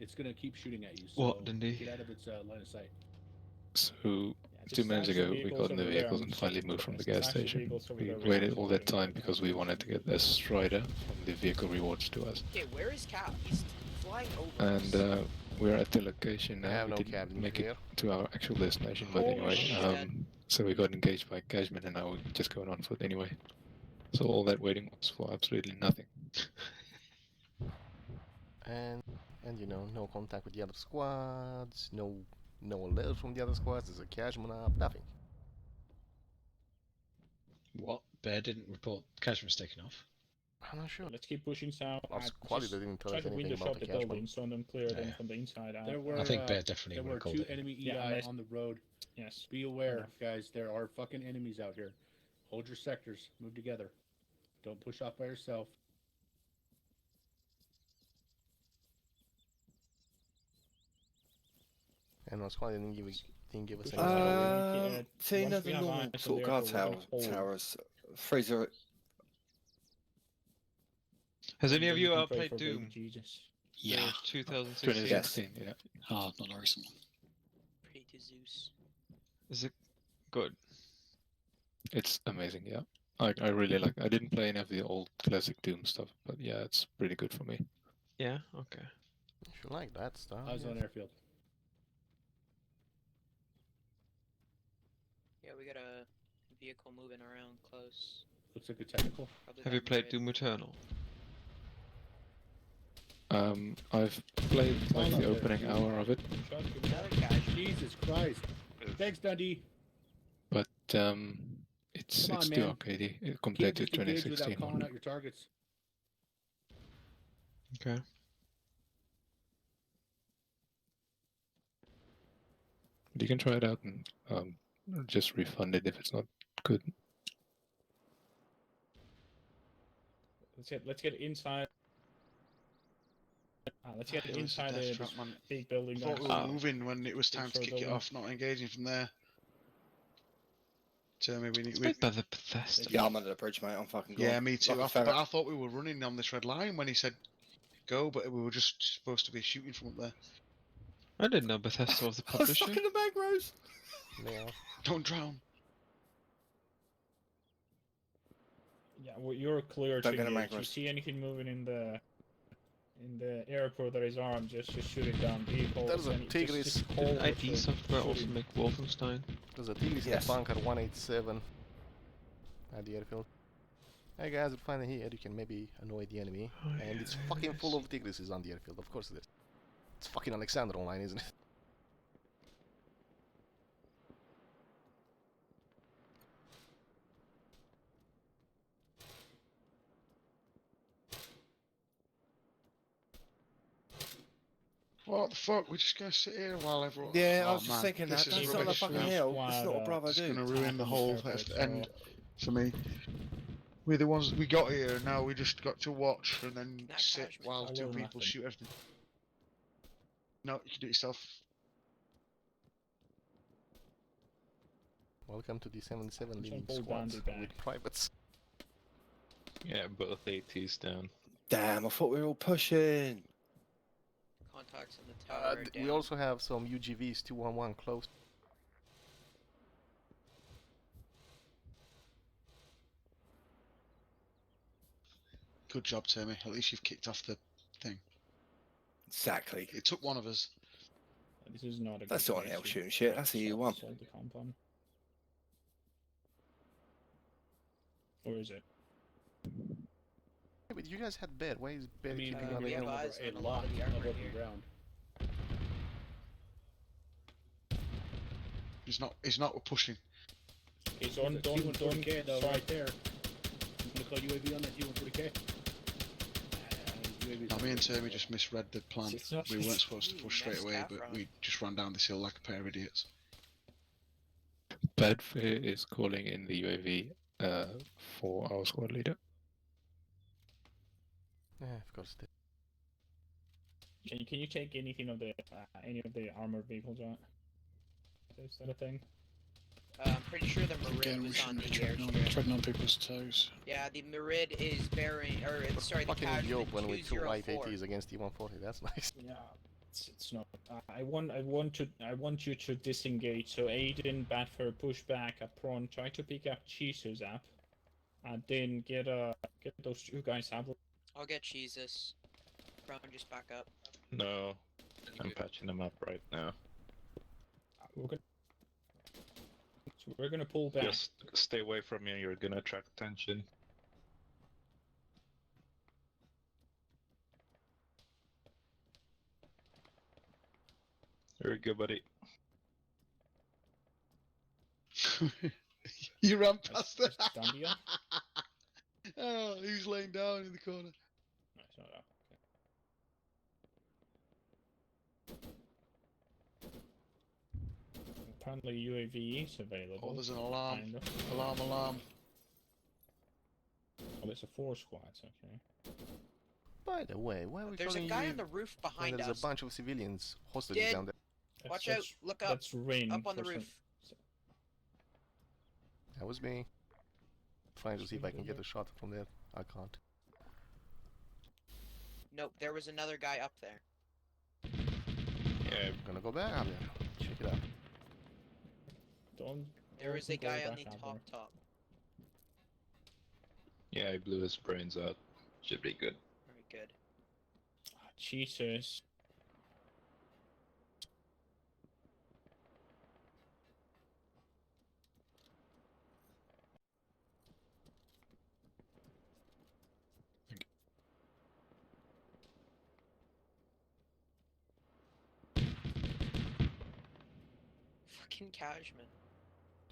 it's gonna keep shooting at you. So What, Dundee? get out of its line of sight. So just 2 minutes stash the ago, we vehicles got in the over there vehicles and and finally moved from the gas stash the station. vehicles over We there, waited we're all that actually time because we wanted to get a Strider from the vehicle rewards to us. Okay, where is Cap? He's flying over And us. we're at the location I now. have We no didn't cabin make here. it to our actual destination, but Holy anyway. shit. So we got engaged by Cashman and now we're just going on foot anyway. So all that waiting was for absolutely nothing. And you know, no contact with the other squads, no alerts from the other squads, there's a cashman up, nothing. What? Bear didn't report Cashman's taken off. I'm not sure. Let's keep pushing south. Our squad Just didn't tell try us to anything window about shot the the cashman. building so them clear them Yeah. from the inside out. There were, I think Bear definitely there would were have called 2 it. enemy EI Yeah, unless- on the road. Yes. Be aware, Enough. guys. There are fucking enemies out here. Hold your sectors. Move together. Don't push off by yourself. And our squad didn't give us any Seeing once as we the have normal eyes sort of on guard there, we're gonna hold. towers, Fraser, Has any of Then you can pray played for baby Doom? Jesus. Yeah. 2016. 2016, yeah. Oh, not recently. Pray to Zeus. Is it good? It's amazing, yeah. I really like. I didn't play any of the old classic Doom stuff, but yeah, it's pretty good for me. Yeah. Okay. If you like that stuff. I was on airfield. Yeah, we got a vehicle moving around close. Looks like a technical. Probably Have you that played way. Doom Eternal? I've played like the opening hour of it, Another cash. Jesus Christ. Thanks, Dundee. but it's Come on, too man. arcadey compared to Can't just engage without 2016 calling one. out your targets. Okay. But you can try it out and just refund it if it's not good. Let's get inside. Let's get It was a inside death the trap, man. big building. I thought we guys. were moving when it was time to kick it building. off, not engaging from there. Tell me, It's made by the Bethesda. yeah, I'm under the bridge, mate. I'm fucking gone. Yeah, me too. Like a But ferret. I thought we were running on this red line when he said go, but we were just supposed to be shooting from up there. I didn't know Bethesda was the I was publisher. stuck in the back rows. Yeah. Don't drown. Yeah, well, you're clear Don't to get a engage. You macros. see anything moving in the airport that is armed, just shoot it down. Vehicles. There's a and Tigris. Just hold Did it ID to software shoot also it. make Wolfenstein? There's a Tigris Yes. at bunker 187 at the airfield. Hey guys, we're finally here. You can maybe annoy the enemy. Oh, And it's fucking full of Tigrises on the airfield. Of course it is. It's fucking Alexander Online, isn't it? What the fuck? We're just gonna sit here while everyone. Yeah, I Oh, was just man, thinking this that. is Don't start the rubbish fucking now. hill. It's not a brother It's do. gonna ruin the whole Perfect, end for me. We're the ones we got here, and now we just got to watch and then That sit cash while I two will people nothing. shoot everything. No, you can do it yourself. Welcome to the 77 Some leading full squads dandy bag. with privates. Yeah, both ATs down. Damn, I thought we were all pushing. Contacts in the tower. We down. also have some UGVs 211 close. Good job, Timmy. At least you've kicked off the thing. Exactly. It took one of us. This is not a. That's good not an place L to shooting shit. That's a U1. assault the compound. Or is it? Yeah, but you guys had Bear. Why is Bear I mean, keeping we on we the have have hill? eyes a on a lot lot of the of armor open here. ground. He's not pushing. It's There's on a don't T-140K though, sorry. right there. I'm gonna call UAV on that T-140K. Now, me and Tammy just misread the plan. It's not- We weren't supposed to push straight Next away, half but round. we just ran down this hill like a pair of idiots. Badfair is calling in the UAV for our squad leader. Yeah, of course. Can you take anything of the any of the armored vehicles out? Is that a thing? I'm pretty sure the Marid Again, we was on shouldn't be the treading airstrip. on people's toes. Yeah, the Marid is bearing, or sorry, the Fucking Cashman joke when we threw light 204. ATs against T-140. That's nice. Yeah, it's not. I want you to disengage. So Aiden, Badfer, push back up front. Try to pick up Jesus up, and then get those two guys up. I'll get Jesus. Prone, just back up. No, I'm patching them up right now. We're gonna pull back. Just stay away from me, you're gonna attract attention. Very good, buddy. You ran past it. Zambia? Oh, he's laying down in the corner. No, it's not that. Apparently UAV is available. Oh, there's an alarm. Kind of. Alarm. Oh, there's a 4 squads. Okay. By the way, why are we There's a calling guy you? on the roof And behind there's us. a bunch of civilians hostages Dead. down there. Watch out! Look up! That's rain. Up on the for roof. That was me. Trying to see if I can get a shot from there. I can't. Nope, there was another guy up there. Yeah, I'm gonna go back. Yeah. Check it out. Don't. There is a don't go guy on back the out top. yeah, he blew his brains out. Should be good. Very good. there. Jesus. Fucking Cashman.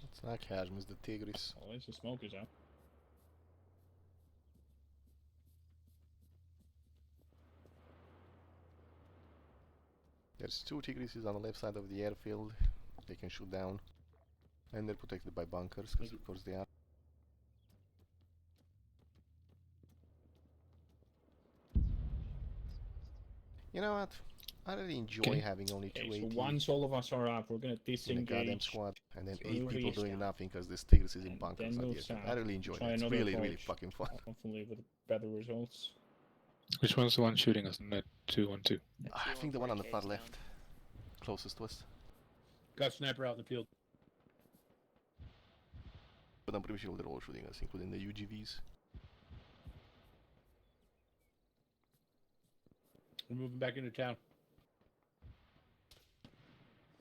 It's not Kazm, it's the Tigris. Oh, there's the smokers out. There's 2 Tigrises on the left side of the airfield. They can shoot down. And they're protected by bunkers, because of course they are. You know what? I really enjoy having only 2 Okay, so AT once all of us are up, we're gonna in a goddamn disengage. squad, and then So 8 move people east doing now. nothing because this Tigris is in And bunkers then on the move airfield. south. I really enjoy Try it. It's another really approach. fucking fun. Hopefully with better results. Which one's the one shooting us in that 212? I think the one on the far left. Closest to us. Got sniper out in the field. But I'm pretty sure they're all shooting us, including the UGVs. We're moving back into town.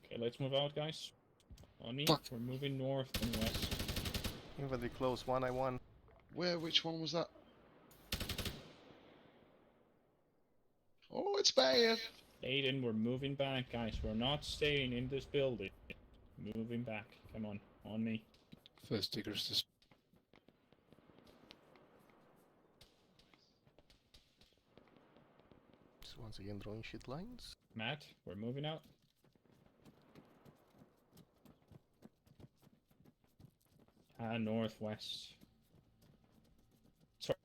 Okay, let's move out, guys. On me. Fuck. We're moving north and west. Infantry close, 1-I-1. Where? Which one was that? Oh, it's bad. Aiden, we're moving back, guys. We're not staying in this building. Moving back. Come on me. First Tigris is Just once again drawing shit lines. Matt, we're moving out. Northwest. Sorry.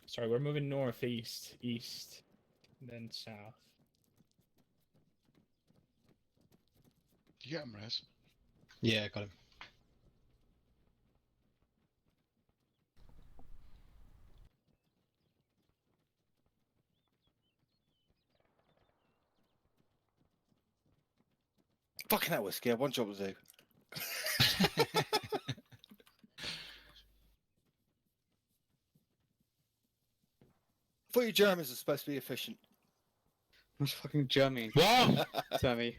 Sorry, we're moving northeast, east, then south. Did you get him, Rez? Yeah, got him. Fucking hell, Whiskey, I have one job to do. I thought you Germans are supposed to be efficient. What's fucking German? Wow! Sammy.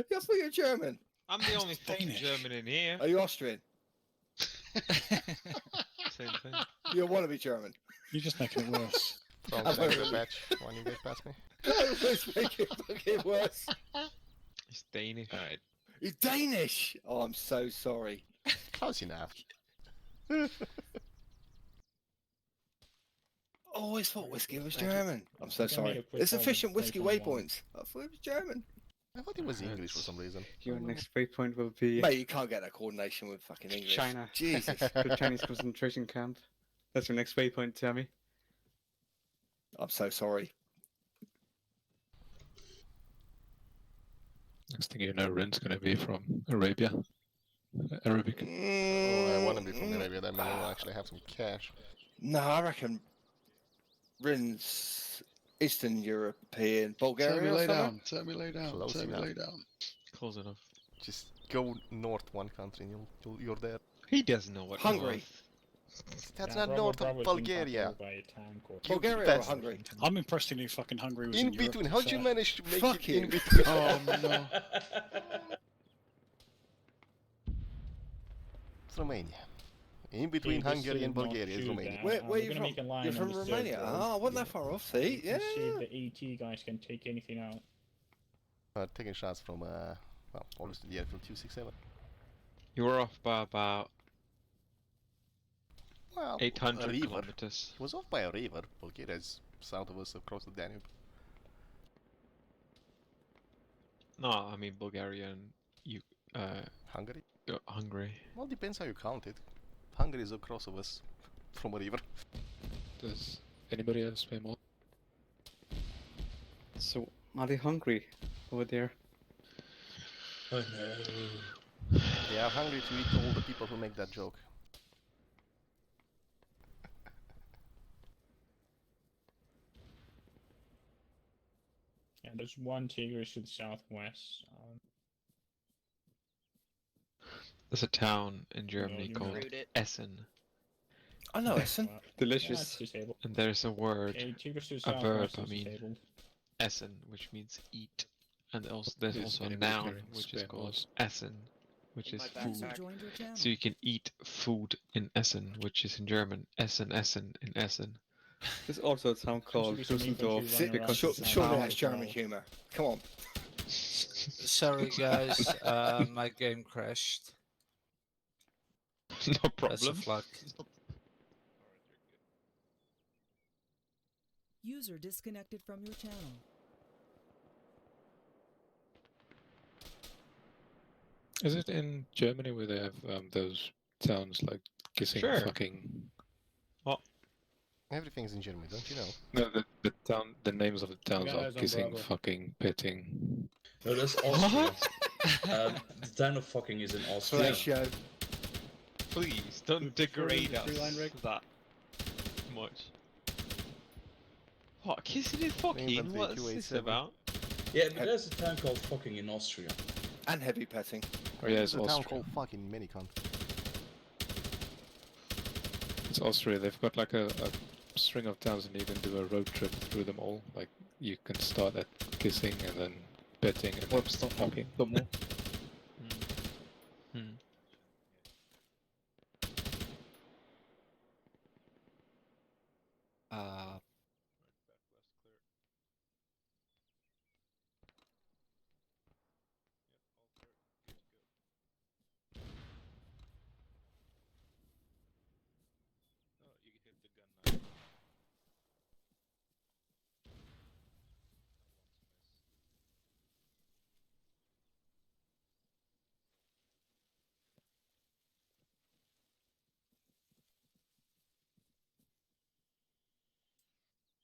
Yeah, I thought you were German. I'm the only fucking Danish. German in here. Are you Austrian? Same thing. You want to be German? You're just making it worse. From can I get a badge when you get past me? Let's make it fucking worse. He's Danish. Alright. He's Danish. Oh, I'm so sorry. Close enough. Always thought whiskey was Thank you. German. I'm so I'm gonna make sorry. a quick It's call efficient and whiskey play someone. waypoints. I thought it was German. I thought it was English for some reason. Your next waypoint will be Mate, you can't get that coordination with fucking English. China. Jesus. The Chinese concentration camp. That's your next waypoint, Tammy. I'm so sorry. Next thing you know, Rin's gonna be from Arabia. Arabic. Oh, I want to be from Arabia, that means I'll actually have some cash. No, I reckon Rin's Eastern European, Bulgaria Tell me or lay something? down. Tell me lay down. Close Tell me enough. lay down. Close enough. Just go north one country and you're there. He doesn't know what Hungary. That's Yeah, not Bravo, north Bravo's of been Bulgaria. conquered by a tank or- Bulgaria or bastard. Hungary? I'm impressed you knew fucking Hungary was In in Europe, between. to be How'd you fair. manage to make Fuck it in you. between? Oh no. It's Romania. In between Okay, this Hungary and not Bulgaria is too Romania. bad. Where we're you gonna from? make a line You're on from the Romania? server. Oh, I wasn't that far off, see? You Yeah. can see if the AT guys can take anything out. Taking shots from, well, obviously the airfield 267. You were off by about Well, 800 a river. kilometers. It was off by a river. Bulgaria is south of us across the Danube. No, I mean Bulgaria and Hungary? Hungary. Well, depends how you count it. Hungary is across of us from a river. Does anybody else pay more? So, are they hungry over there? Oh no. They are hungry to eat all the people who make that joke. Yeah, there's one Tigris to the southwest. There's a town in Germany you called root it. Essen, I know Essen. Yeah, it's Delicious. disabled. and there's a word, Okay, Tigris to the a verb, southwest I is mean, disabled. Essen, which means eat, and also there's Is also a anybody noun carrying which is spare called balls? Essen, which In is my food. backpack. Joined your channel. So you can eat food in Essen, which is in German Essen, Essen in Essen. There's also a town called be some Dusseldorf infantry running because around it's a Surely town. that's German humour. Come on. Sorry guys, my game crashed. No Best problem. of luck. User disconnected from your channel. Is it in Germany where they have those towns like kissing, Sure. fucking? Everything's in Germany, don't you know? No, the names of the towns Guys are on kissing, Bravo. fucking, petting. No, that's Austria. The town of fucking is in Austria. Ratio. Please don't degrade us Free line rig? that much. What, kissing and fucking? Infantry What's this 287. about? Yeah, but there's a town called fucking in Austria. And heavy petting. Oh yeah, it's There's a town Austria. called fucking many countries. It's Austria. They've got like a string of towns, and you can do a road trip through them all. Like you can start at kissing and then petting and then fucking. Hmm.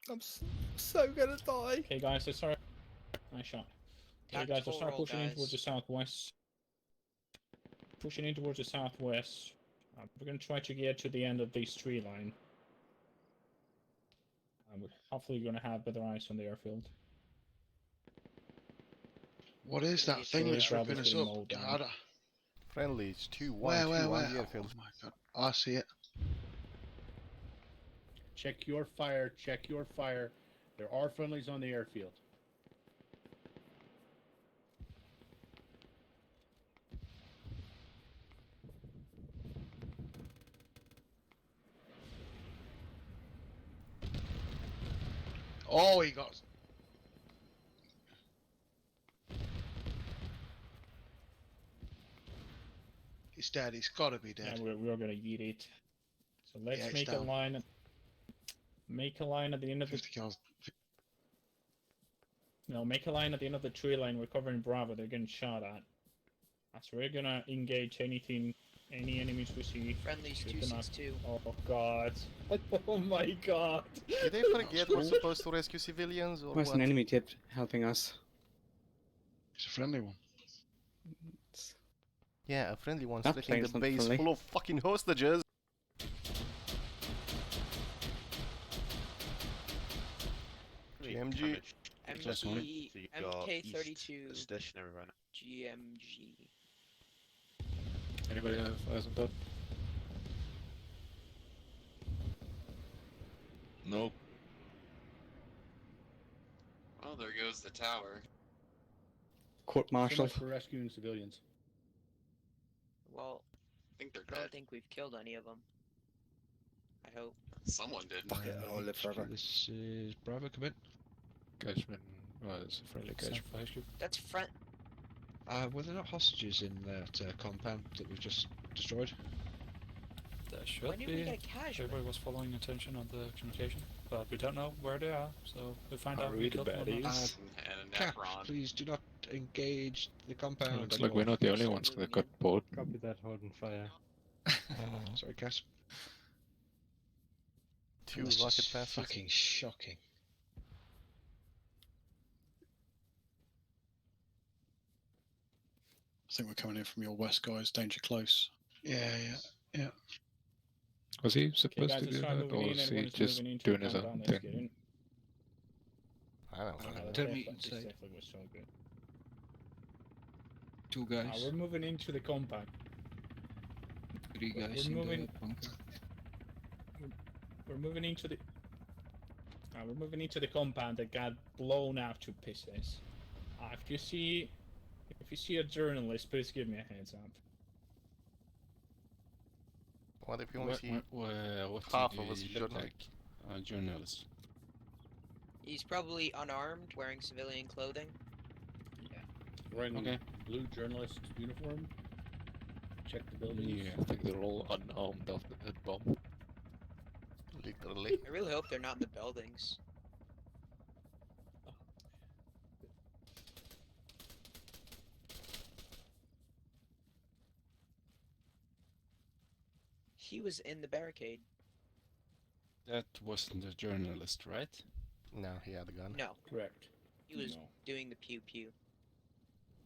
I'm so gonna die. Okay, guys, let's start. Nice shot. Okay, guys, let's start Tactical pushing in roll, towards the guys. southwest. Pushing in towards the southwest. We're gonna try to get to the end of this tree line. Hopefully, you're gonna have better eyes on the airfield. What is that thing Sure, that's Bravo's ripping us getting up? mowed down. God, Friendly, it's 2-1-2 where? on the Oh airfield. my god. I see it. Check your fire. Check your fire. There are friendlies on the airfield. Oh, he got. He's dead. He's got to be dead. Yeah, we're gonna eat it. So let's Yeah, it's make a down. line. Make a line at the end of the. 50 kills. No, make a line at the end of the tree line. We're covering Bravo. They're getting shot at. So we're gonna engage anything, any enemies we see. Friendly's shoot them up. 262. Oh god. Oh my god. Did they forget we're supposed to rescue civilians or Where's what? an enemy tip helping us? It's a friendly one. Yeah, a friendly one That splitting the plane's not base friendly. full of fucking hostages. GMG. MG, So you got MK32, east stationary right now. GMG. Anybody have eyes on that? Nope. Oh, there goes the tower. Court So martial. much for rescuing civilians. Well, I think they're I don't dead. think we've killed any of them. I hope. Someone did. Fuck it, I'll live forever. This is Bravo, come in. Engagement. Well, it's a friendly engagement. South HQ. That's front. Were there not hostages in that compound that we just destroyed? There should When did we be. get a casualty? Everybody was following attention on the communication, but we don't know where they are, so we'll find Are out. we We the killed them or not. baddies? And Cap, Necron. please do not engage the compound. Looks like we're not the only ones that got bored. Copy that, Horden fire. Sorry, Cass. Two That's rocket just passes. fucking shocking. I think we're coming in from your west, guys. Danger close. Yeah. Was he Okay, supposed guys, to let's do start that, moving or in. was he Everyone's just moving into doing the his own compound. Let's get thing? in. I don't know. Tell me This inside. definitely was so good. Two guys. We're moving into the compound. Three we're guys in moving- the bunker. We're moving into the. We're moving into the compound that got blown out to pieces. If you see a journalist, please give me a heads up. What if you only see What half did of us he should look like? A journalist. He's probably unarmed, wearing civilian clothing. Wearing Okay. blue journalist uniform. Check the buildings. Yeah, I think they're all unarmed after that bomb. literally? I really hope they're not in the buildings. He was in the barricade. That wasn't a journalist, right? No, he had a gun. No, Correct. he was No. doing the pew pew.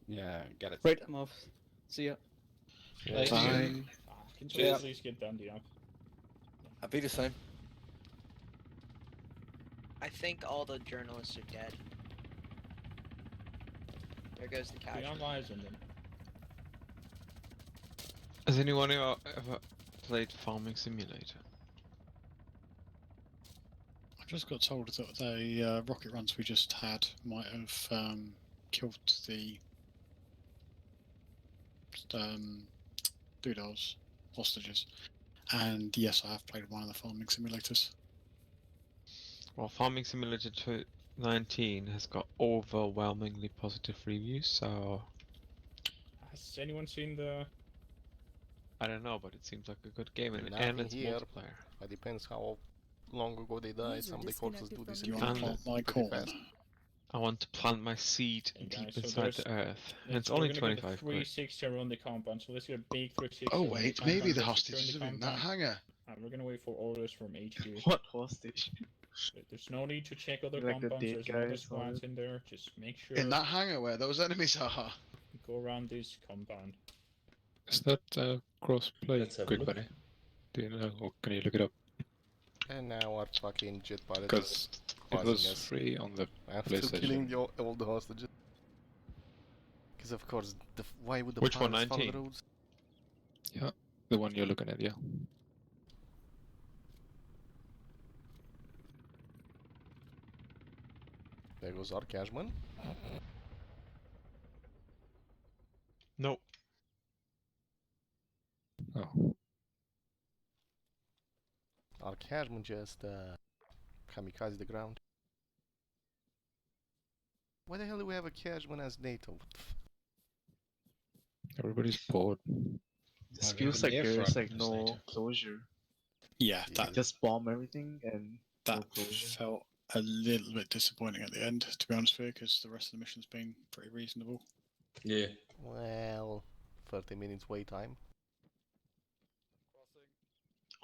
Yeah, got it. Right, I'm off. See ya. Yeah. Bye. Can you Yeah. at least get Dundee up? I'd be the same. I think all the journalists are dead. There goes the Be casualty. on eyes on them. Has anyone ever played Farming Simulator? I just got told that the rocket runs we just had might have killed the doodles, hostages. And yes, I have played one of the farming simulators. Well, Farming Simulator 19 has got overwhelmingly positive reviews, so Has anyone seen the? I don't know, but it seems like a good game, and Nothing it's here. multiplayer. It depends how long ago they died. User Some of the corpses do disconnected this from You your want to And- plant my pretty corn? fast. I want to plant my seed Hey deep guys, so inside there's- the earth, and it's we're only gonna get 25 the quid. 360 around the compound, so let's get a big 360. Oh around the wait, compound, maybe the let's secure hostages the are in that compound, hangar. and we're gonna wait for orders from HQ. What hostage? There's no need to check other Like the compounds. dead There's no other guys, squads or- in there. Just make sure In that hangar where those enemies are. go around this compound. Is that cross-play, Let's have a Quick look. Bunny? Do you know, or can you look it up? And now our fucking jet pilot Because is it causing was us free on the after killing PlayStation. all the hostages. Because of course, why would the Which one, pilots follow the 19? rules? Yeah, the one you're looking at, yeah. There goes our cashman. No. Oh. Our cashman just kamikaze the ground. Why the hell do we have a casual as NATO? Everybody's bored. This feels like there's like no closure. Yeah, that Just bomb everything and no that closure. felt a little bit disappointing at the end, to be honest with you, because the rest of the mission's been pretty reasonable. Yeah. Well, 30 minutes wait time.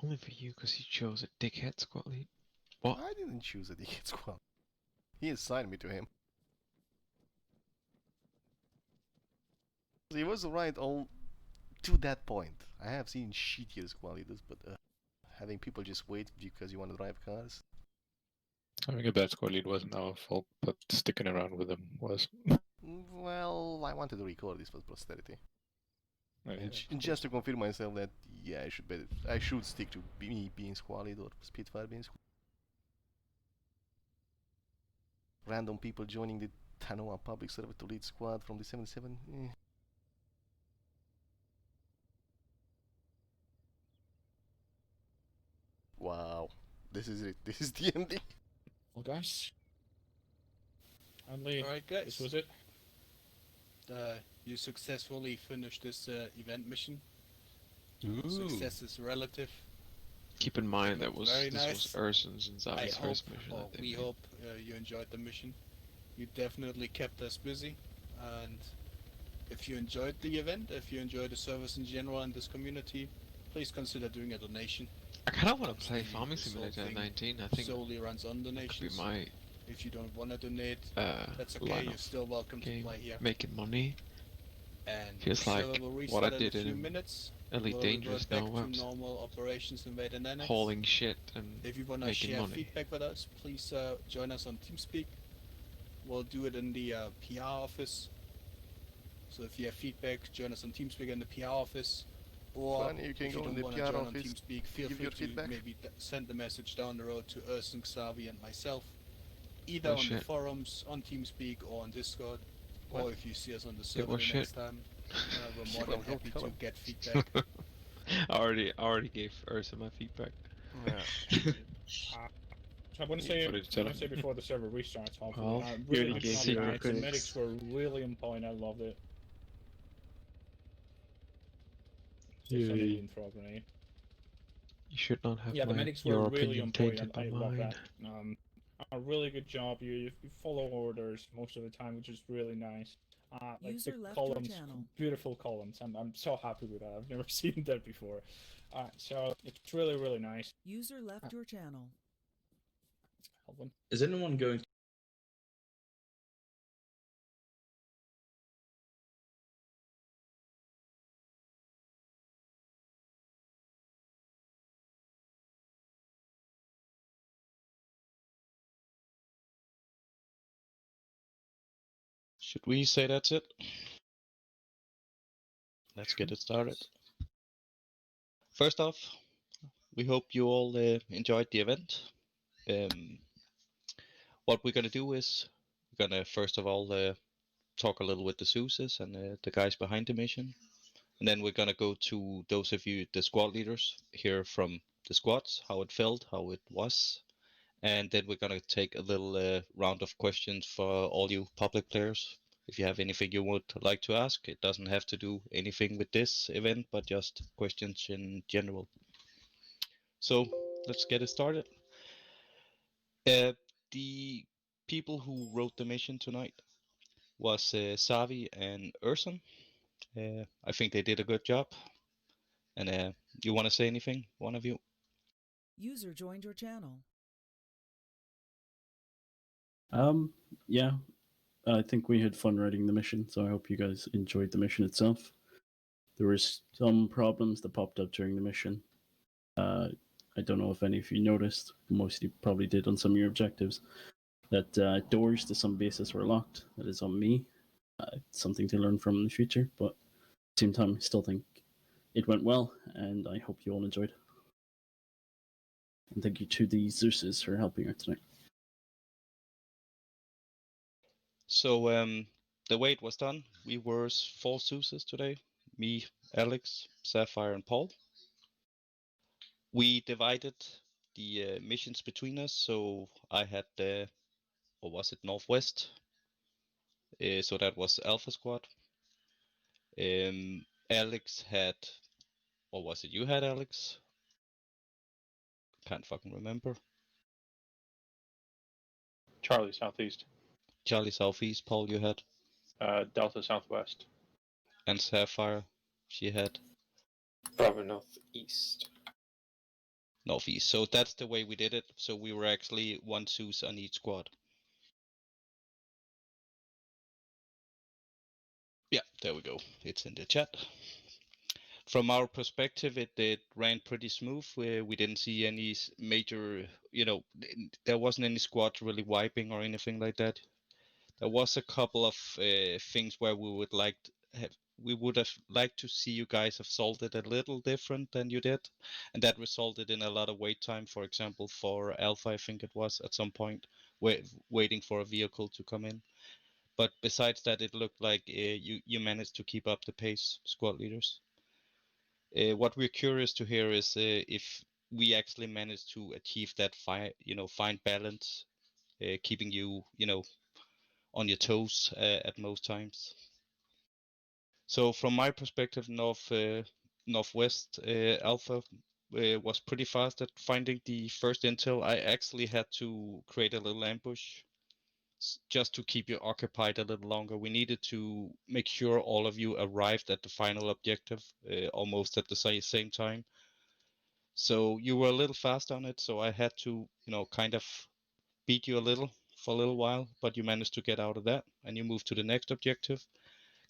Only for you, because you chose a dickhead squad lead. What? I didn't choose a dickhead squad. He assigned me to him. He was right all to that point. I have seen shittier squad leaders, but having people just wait because you want to drive cars. Having a bad squad lead wasn't our fault, but sticking around with them was. Well, I wanted to record this for posterity. Yeah, And just to confirm myself that yeah, I should stick to me being squad lead or Spitfire being squad. Random people joining the Tanoa public server to lead squad from the 77. Wow, this is it. This is the ending. Well, guys. Only Alright, guys. this was it. You successfully finished this event mission. Ooh. Success is relative. Keep in mind that Very this nice. was Urson's and Zavi's first mission. Or we hope you enjoyed the mission. You definitely kept us busy, and if you enjoyed the event, if you enjoyed the service in general in this community, please consider doing a donation. I kind of want to play Farming Simulator at 19. I think solely runs on donations. Could be my if you don't want to donate, that's okay. line You're of still welcome to game, play here. making money. And Feels the like server will what I restart did in a few in minutes. Elite We'll Dangerous revert now, back to webs. normal operations in Invade and Annex. Hauling shit and if you want to making share money. feedback with us, please join us on TeamSpeak. We'll do it in the PR office. So if you have feedback, join us on TeamSpeak in the PR office. Or Funny, you can if go you in don't the want PR to join on office, TeamSpeak, feel give free your to feedback. maybe send a message down the road to Urson, Xavi, and myself. Either Oh, on the shit. forums, on TeamSpeak, or on Discord. What? Or if you see us on the It server was the shit. next time, we're more than happy to get feedback. I already gave Ursa my feedback. Yeah. I want to say before the server restarts, hopefully. Well, Really you good already job, gave guys. your The critics. medics were really on point. I loved it. Just on the throw grenade. You should not have Yeah, the my, medics were your really opinion on point. tainted I by love mine. that. A really good job. You follow orders most of the time, which is really nice. Like User the left your columns, channel. beautiful columns. I'm so happy with that. I've never seen that before. So it's really nice. User left your channel. Hold on. Is anyone going to Should we say that's it? Let's get it started. First off, we hope you all enjoyed the event. What we're gonna do is we're gonna first of all talk a little with the Zeus's and the guys behind the mission, and then we're gonna go to those of you, the squad leaders, hear from the squads how it felt, how it was, and then we're gonna take a little round of questions for all you public players. If you have anything you would like to ask, it doesn't have to do anything with this event, but just questions in general. So let's get it started. The people who wrote the mission tonight was Xavi and Urson. I think they did a good job. And you want to say anything, one of you? User joined your channel. Yeah, I think we had fun writing the mission, so I hope you guys enjoyed the mission itself. There were some problems that popped up during the mission. I don't know if any of you noticed, most of you probably did on some of your objectives, that doors to some bases were locked. That is on me. It's something to learn from in the future, but at the same time, I still think it went well, and I hope you all enjoyed. And thank you to the Zeus's for helping out tonight. So the way it was done, we were 4 Zeus's today. Me, Alex, Sapphire, and Paul. We divided the missions between us, so I had or was it Northwest? So that was Alpha Squad. Alex had, or was it you had, Alex? Can't fucking remember. Charlie Southeast. Charlie Southeast, Paul, you had. Delta Southwest. And Sapphire, she had. Bravo Northeast. Northeast. So that's the way we did it. So we were actually one Zeus on each squad. Yeah, there we go. It's in the chat. From our perspective, it ran pretty smooth. We didn't see any major, there wasn't any squads really wiping or anything like that. There was a couple of things where we would have liked to see you guys have solved it a little different than you did, and that resulted in a lot of wait time. For example, for Alpha, I think it was at some point waiting for a vehicle to come in. But besides that, it looked like you managed to keep up the pace, squad leaders. What we're curious to hear is if we actually managed to achieve that fine balance, keeping you on your toes at most times. So from my perspective, Northwest Alpha was pretty fast at finding the first intel. I actually had to create a little ambush just to keep you occupied a little longer. We needed to make sure all of you arrived at the final objective almost at the same time. So you were a little fast on it, so I had to, kind of beat you a little for a little while, but you managed to get out of that and you moved to the next objective.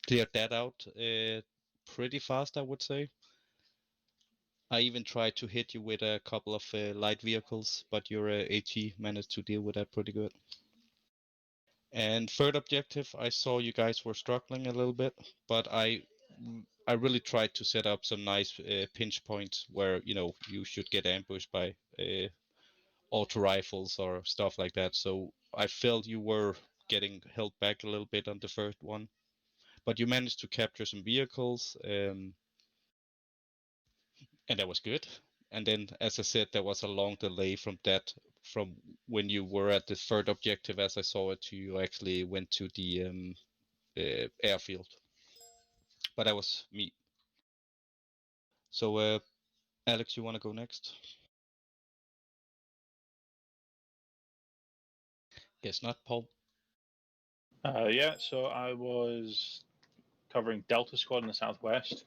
Cleared that out pretty fast, I would say. I even tried to hit you with a couple of light vehicles, but your AT managed to deal with that pretty good. And third objective, I saw you guys were struggling a little bit, but I really tried to set up some nice pinch points where you should get ambushed by auto rifles or stuff like that. So I felt you were getting held back a little bit on the first one, but you managed to capture some vehicles, and that was good. And then, as I said, there was a long delay from when you were at the third objective, as I saw it, you actually went to the airfield. But that was me. So, Alex, you want to go next? Guess not, Paul. Yeah, so I was covering Delta Squad in the southwest.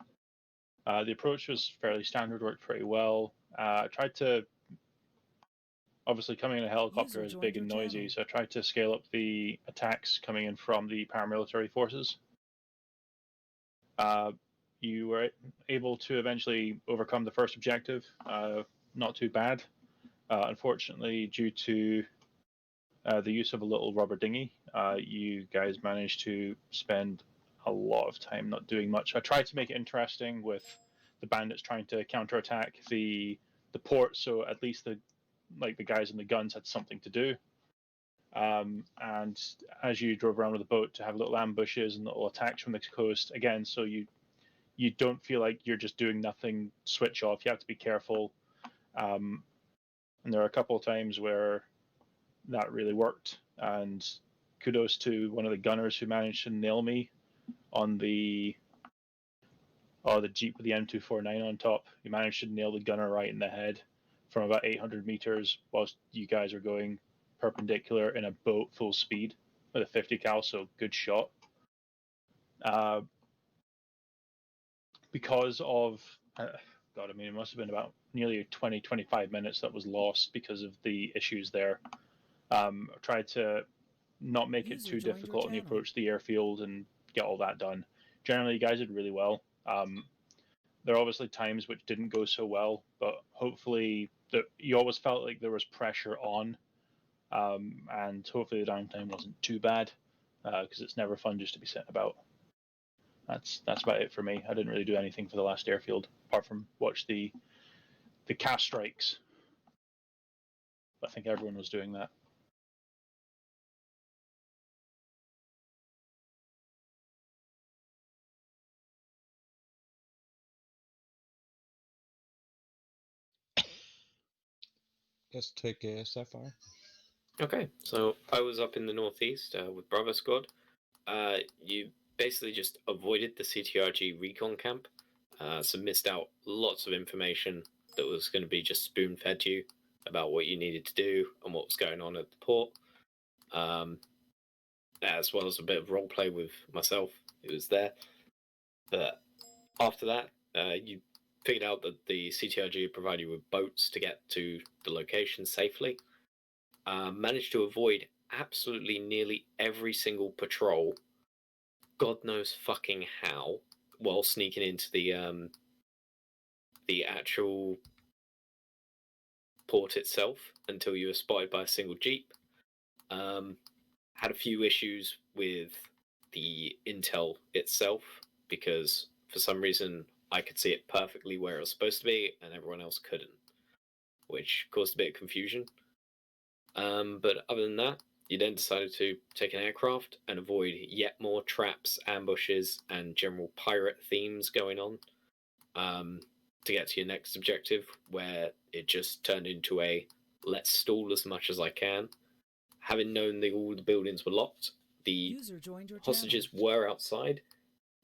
The approach was fairly standard, worked pretty well. I tried to, obviously coming in a helicopter is big and noisy, so I tried to scale up the attacks coming in from the paramilitary forces. You were able to eventually overcome the first objective, not too bad. Unfortunately, due to the use of a little rubber dinghy, you guys managed to spend a lot of time not doing much. I tried to make it interesting with the bandits trying to counterattack the port, so at least the guys in the guns had something to do. And as you drove around with the boat, to have little ambushes and little attacks from the coast again, so you don't feel like you're just doing nothing, switch off. You have to be careful. And there are a couple of times where that really worked, and kudos to one of the gunners who managed to nail me on the Jeep with the M249 on top. He managed to nail the gunner right in the head from about 800 meters whilst you guys are going perpendicular in a boat full speed with a 50 cal, so good shot. Because of it must have been about nearly 20-25 minutes that was lost because of the issues there. I tried to not make it too difficult in the approach to the airfield and get all that done. Generally, you guys did really well. There are obviously times which didn't go so well, but hopefully you always felt like there was pressure on, and hopefully the downtime wasn't too bad, because it's never fun just to be sitting about. That's about it for me. I didn't really do anything for the last airfield apart from watch the cast strikes. I think everyone was doing that. Let's take Sapphire. Okay, so I was up in the northeast with Bravo Squad. You basically just avoided the CTRG recon camp, so missed out lots of information that was going to be just spoon-fed to you about what you needed to do and what was going on at the port, as well as a bit of roleplay with myself who was there. But after that, you figured out that the CTRG provided you with boats to get to the location safely. Managed to avoid absolutely nearly every single patrol, God knows fucking how, while sneaking into the actual port itself until you were spotted by a single jeep. Had a few issues with the intel itself because for some reason I could see it perfectly where it was supposed to be and everyone else couldn't, which caused a bit of confusion. But other than that, you then decided to take an aircraft and avoid yet more traps, ambushes, and general pirate themes going on, to get to your next objective, where it just turned into a let's stall as much as I can. Having known that all the buildings were locked, the hostages were outside,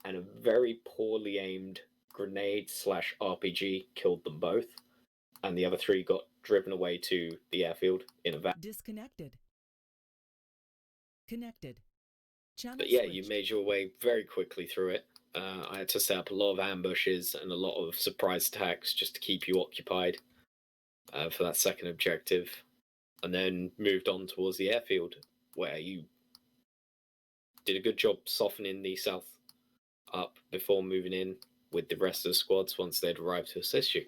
and a very poorly aimed grenade/RPG killed them both, and the other three got driven away to the airfield in a van. Disconnected. Connected. Channel But yeah, switched. you made your way very quickly through it. I had to set up a lot of ambushes and a lot of surprise attacks just to keep you occupied for that second objective, and then moved on towards the airfield, where you did a good job softening the south up before moving in with the rest of the squads once they'd arrived to assist you.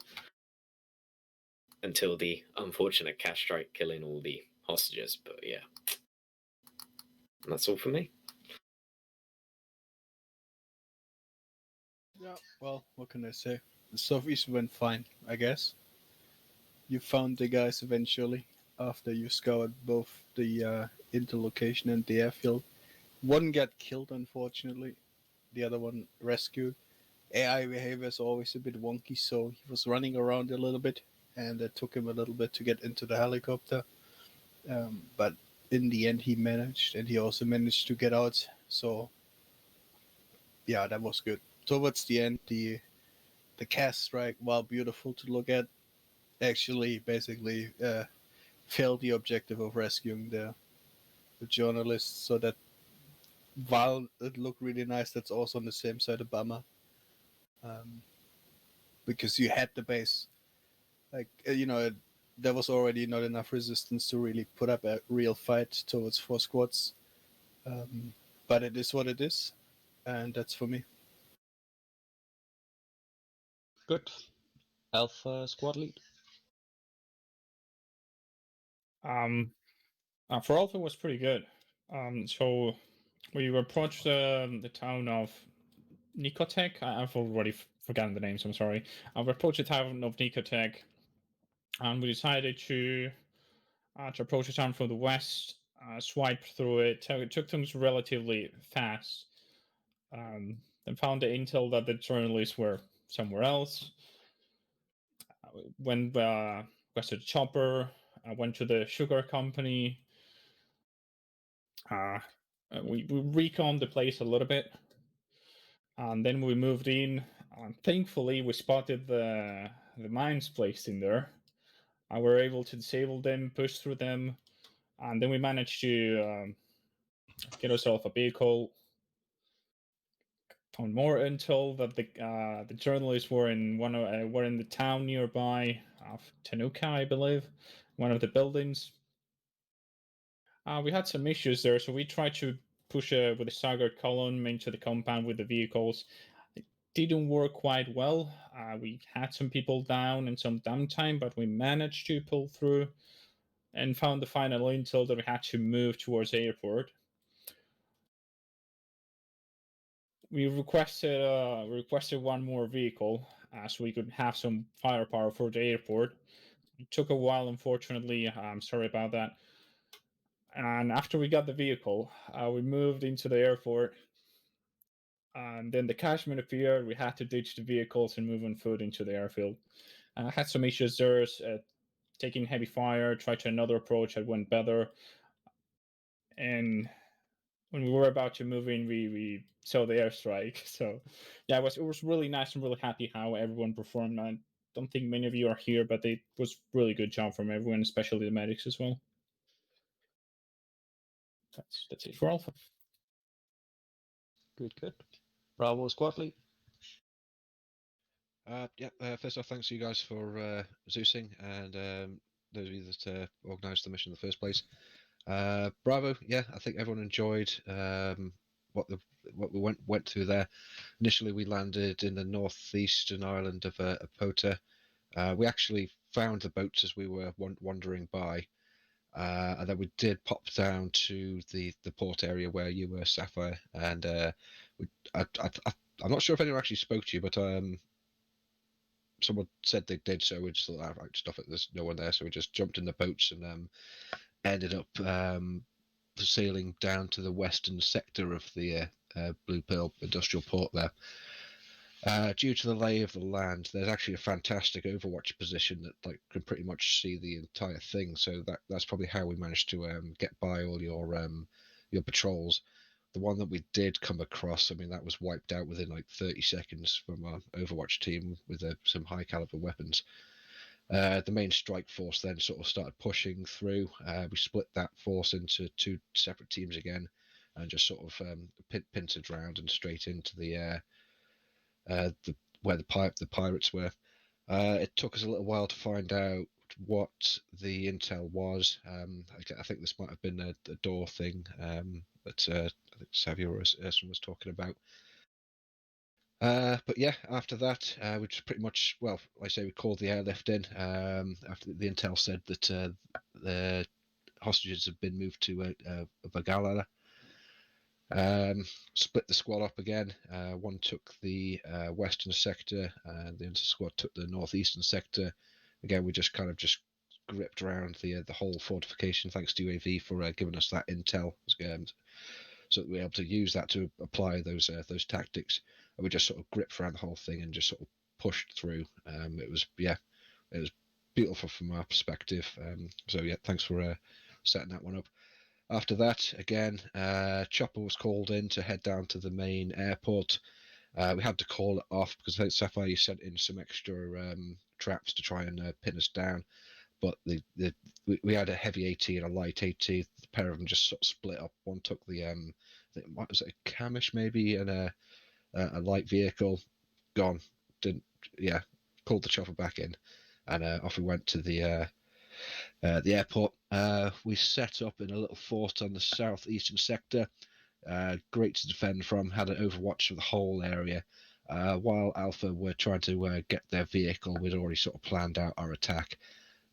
Until the unfortunate cash strike killing all the hostages, but yeah. And that's all for me. Yeah, well, what can I say? The Southeast went fine, I guess. You found the guys eventually after you scoured both the interlocation and the airfield. One got killed, unfortunately. The other one rescued. AI behavior is always a bit wonky, so he was running around a little bit, and it took him a little bit to get into the helicopter. But in the end, he managed, and he also managed to get out. So, yeah, that was good. Towards the end, the cast strike, while beautiful to look at, actually basically failed the objective of rescuing the journalists. So that while it looked really nice, that's also on the same side a bummer. Because you had the base. Like, there was already not enough resistance to really put up a real fight towards 4 squads. But it is what it is, and that's for me. Good. Alpha squad lead. For Alpha was pretty good. So we approached the town of Nicotech. I've already forgotten the names. I'm sorry. We approached the town of Nicotech, and we decided to approach the town from the west, swipe through it. So it took things relatively fast. Then found the intel that the journalists were somewhere else. Went to the chopper. Went to the sugar company. We reconned the place a little bit, and then we moved in. Thankfully, we spotted the mines placed in there. We were able to disable them, push through them, and then we managed to get ourselves a vehicle. Found more intel that the journalists were in were in the town nearby of Tanoa, I believe, one of the buildings. We had some issues there, so we tried to push with a staggered column into the compound with the vehicles. It didn't work quite well. We had some people down and some downtime, but we managed to pull through and found the final intel that we had to move towards the airport. We requested one more vehicle so we could have some firepower for the airport. It took a while, unfortunately. I'm sorry about that. And after we got the vehicle, we moved into the airport. And then the cashman appeared. We had to ditch the vehicles and move on foot into the airfield. I had some issues there, taking heavy fire. Tried to another approach that went better. And when we were about to move in, we saw the airstrike. So yeah, it was really nice and really happy how everyone performed. I don't think many of you are here, but it was really good job from everyone, especially the medics as well. That's it for Alpha. Good. Bravo squad lead. First off, thanks to you guys for Zeusing and those of you that organised the mission in the first place. Bravo, I think everyone enjoyed what we went through there. Initially, we landed in the northeastern island of Pota. We actually found the boats as we were wandering by, and then we did pop down to the port area where you were, Sapphire, and I'm not sure if anyone actually spoke to you, but someone said they did, so we just thought, right, stuff it, there's no one there, so we just jumped in the boats and ended up sailing down to the western sector of the Blue Pearl industrial port there. Due to the lay of the land, there's actually a fantastic overwatch position that can pretty much see the entire thing, so that's probably how we managed to get by all your patrols. The one that we did come across, I mean, that was wiped out within 30 seconds from our Overwatch team with some high caliber weapons. The main strike force then sort of started pushing through. We split that force into two separate teams again, and just sort of pincered around and straight into where the pirates were. It took us a little while to find out what the intel was. I think this might have been a door thing that I think Xavier or Erson was talking about. But yeah, after that, we just pretty much, well, like I say, we called the airlift in after the intel said that the hostages had been moved to Vagala. Split the squad up again. One took the western sector, the other squad took the northeastern sector. Again, we just kind of gripped around the whole fortification, thanks to UAV for giving us that intel, so that we were able to use that to apply those tactics. And we just sort of gripped around the whole thing and just sort of pushed through. It was beautiful from our perspective. So yeah, thanks for setting that one up. After that, again, Chopper was called in to head down to the main airport. We had to call it off because I think Sapphire, you sent in some extra traps to try and pin us down. But we had a heavy AT and a light AT. The pair of them just sort of split up. One took the I think, what was it, a Camish maybe, and a light vehicle. Gone. Called the chopper back in, and off we went to the airport. We set up in a little fort on the southeastern sector. Great to defend from. Had an overwatch of the whole area. While Alpha were trying to get their vehicle, we'd already sort of planned out our attack.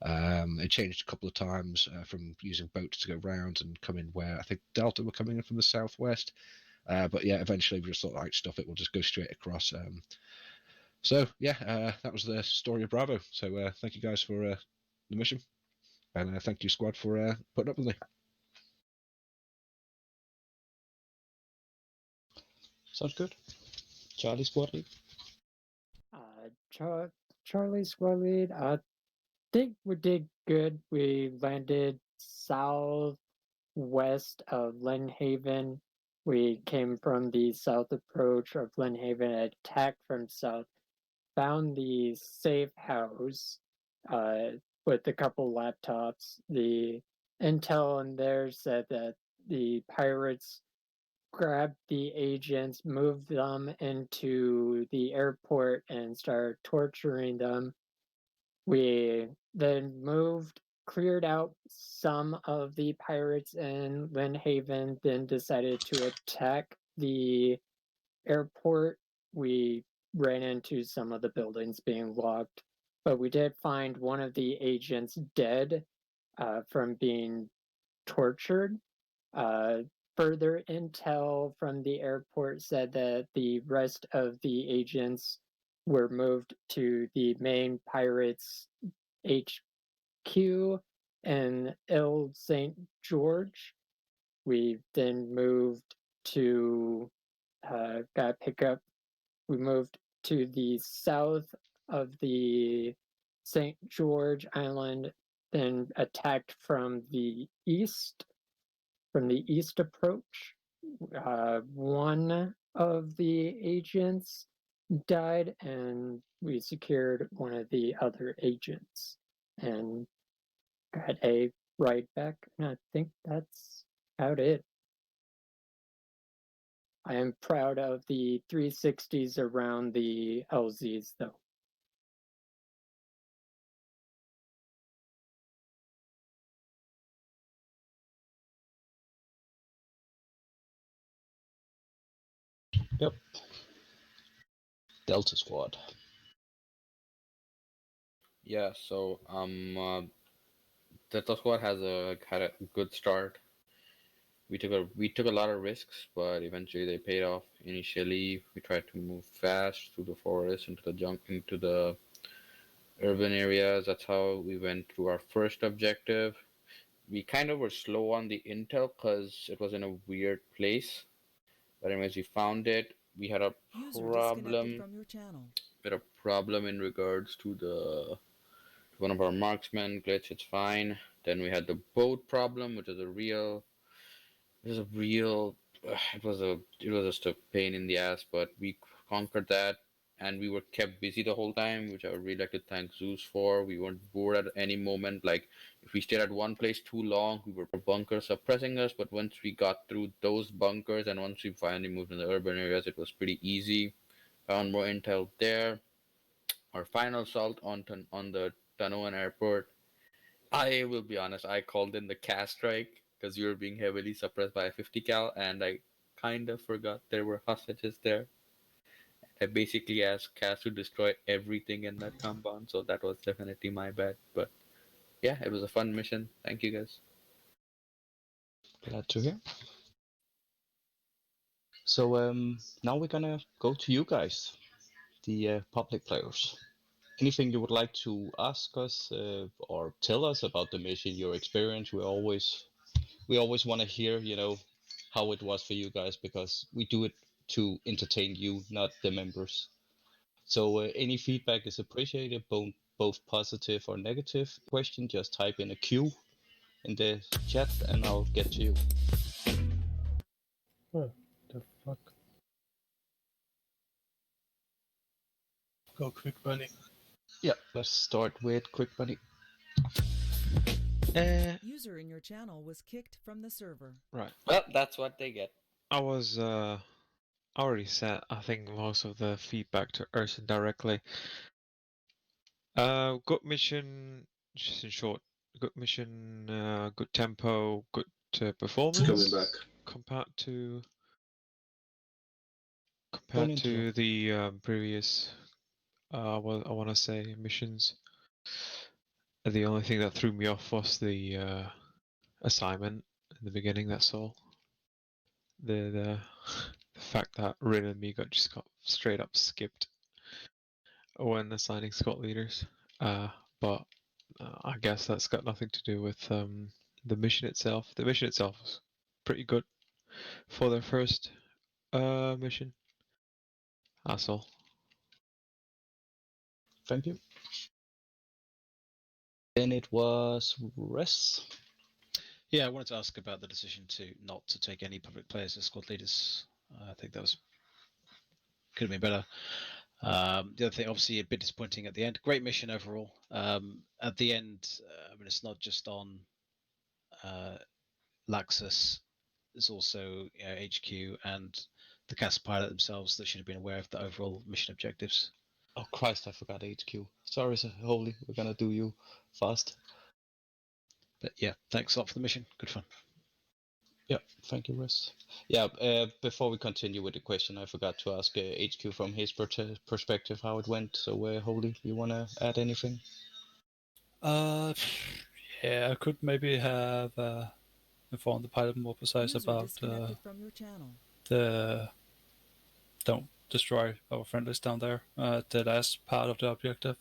It changed a couple of times from using boats to go round and come in where I think Delta were coming in from the southwest. But yeah, eventually we just thought, right, stuff it, we'll just go straight across. So yeah, that was the story of Bravo. So thank you guys for the mission, and thank you squad for putting up with me. Sounds good. Charlie squad lead. Charlie squad lead. I think we did good. We landed southwest of Lynnhaven. We came from the south approach of Lynnhaven, attacked from south, found the safe house with a couple laptops. The intel in there said that the pirates grabbed the agents, moved them into the airport, and started torturing them. We then cleared out some of the pirates in Lynnhaven, then decided to attack the airport. We ran into some of the buildings being locked, but we did find one of the agents dead from being tortured. Further intel from the airport said that the rest of the agents were moved to the main pirates HQ in Ile St. George. We then moved to we moved to the south of the St. George Island, then attacked from the east approach. one of the agents died, and we secured one of the other agents and got a ride back. And I think that's about it. I am proud of the 360s around the LZs, though. Yep. Delta Squad. Yeah, so Delta Squad had a good start. We took a lot of risks, but eventually they paid off. Initially, we tried to move fast through the forest into the urban areas. That's how we went through our first objective. We kind of were slow on the intel because it was in a weird place. But anyways, we found it. We had a problem. From your channel. We had a problem in regards to one of our marksmen glitch. It's fine. Then we had the boat problem, which is a real. It was just a pain in the ass, but we conquered that, and we were kept busy the whole time, which I would really like to thank Zeus for. We weren't bored at any moment. Like, if we stayed at one place too long, we were bunkers suppressing us, but once we got through those bunkers and once we finally moved in the urban areas, it was pretty easy. Found more intel there. Our final assault on the Tanoa airport, I will be honest, I called in the CAS strike because we were being heavily suppressed by a 50 cal, and I kind of forgot there were hostages there. I basically asked CAS to destroy everything in that compound, so that was definitely my bad. But yeah, it was a fun mission. Thank you guys. Glad to hear. So now we're gonna go to you guys, the public players. Anything you would like to ask us or tell us about the mission, your experience? We always want to hear, how it was for you guys, because we do it to entertain you, not the members. So any feedback is appreciated, both positive or negative. Question, just type in a Q in the chat and I'll get to you. What the fuck? Go Quick Bunny. Yeah, let's start with Quick Bunny. User in your channel was kicked from the server. Right. Well, that's what they get. I was already said, I think, most of the feedback to Urson directly. Good mission, just in short, good mission, good tempo, good performance. Coming back. Compared to the previous, I want to say, missions. The only thing that threw me off was the assignment in the beginning. That's all. The fact that Rin and me got straight up skipped when assigning squad leaders. But I guess that's got nothing to do with the mission itself. The mission itself was pretty good for their first mission. That's all. Thank you. Then it was Res. Yeah, I wanted to ask about the decision not to take any public players as squad leaders. I think that could have been better. The other thing, obviously, a bit disappointing at the end. Great mission overall. At the end, I mean, it's not just on Laxus. There's also HQ and the cast pilot themselves that should have been aware of the overall mission objectives. Oh Christ, I forgot HQ. Sorry, sir. Holy, we're gonna do you fast. But yeah, thanks a lot for the mission. Good fun. Yeah, thank you, Russ. Yeah, before we continue with the question, I forgot to ask HQ from his perspective how it went. So, Holy, you want to add anything? Yeah, I could maybe have informed the pilot more precise about from your channel. the don't destroy our friendlies down there, the last part of the objective.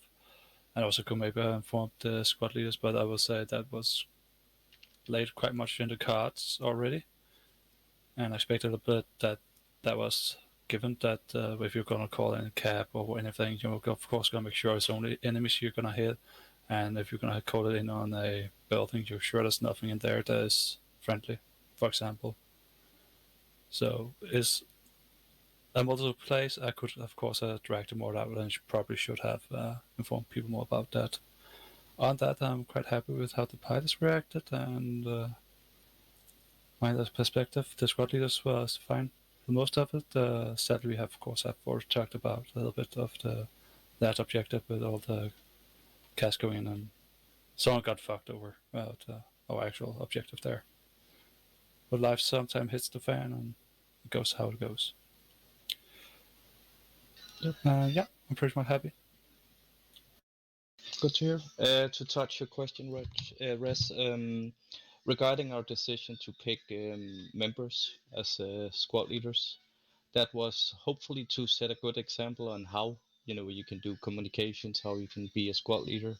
And also could maybe have informed the squad leaders, but I will say that was laid quite much in the cards already. And I expected a bit that was given that if you're going to call in a cab or anything, you're of course going to make sure it's only enemies you're going to hit. And if you're going to call it in on a building, you're sure there's nothing in there that is friendly, for example. So is a multiple place, I could of course directed more that, and probably should have informed people more about that. On that, I'm quite happy with how the pilots reacted, and my perspective, the squad leaders was fine for most of it. Sadly, we have, of course, I've already talked about a little bit of that objective with all the cast going in, and someone got fucked over about our actual objective there. But life sometimes hits the fan, and it goes how it goes. Yep. Yeah, I'm pretty much happy. Good to hear. To touch your question, Res, regarding our decision to pick members as squad leaders, that was hopefully to set a good example on how you can do communications, how you can be a squad leader.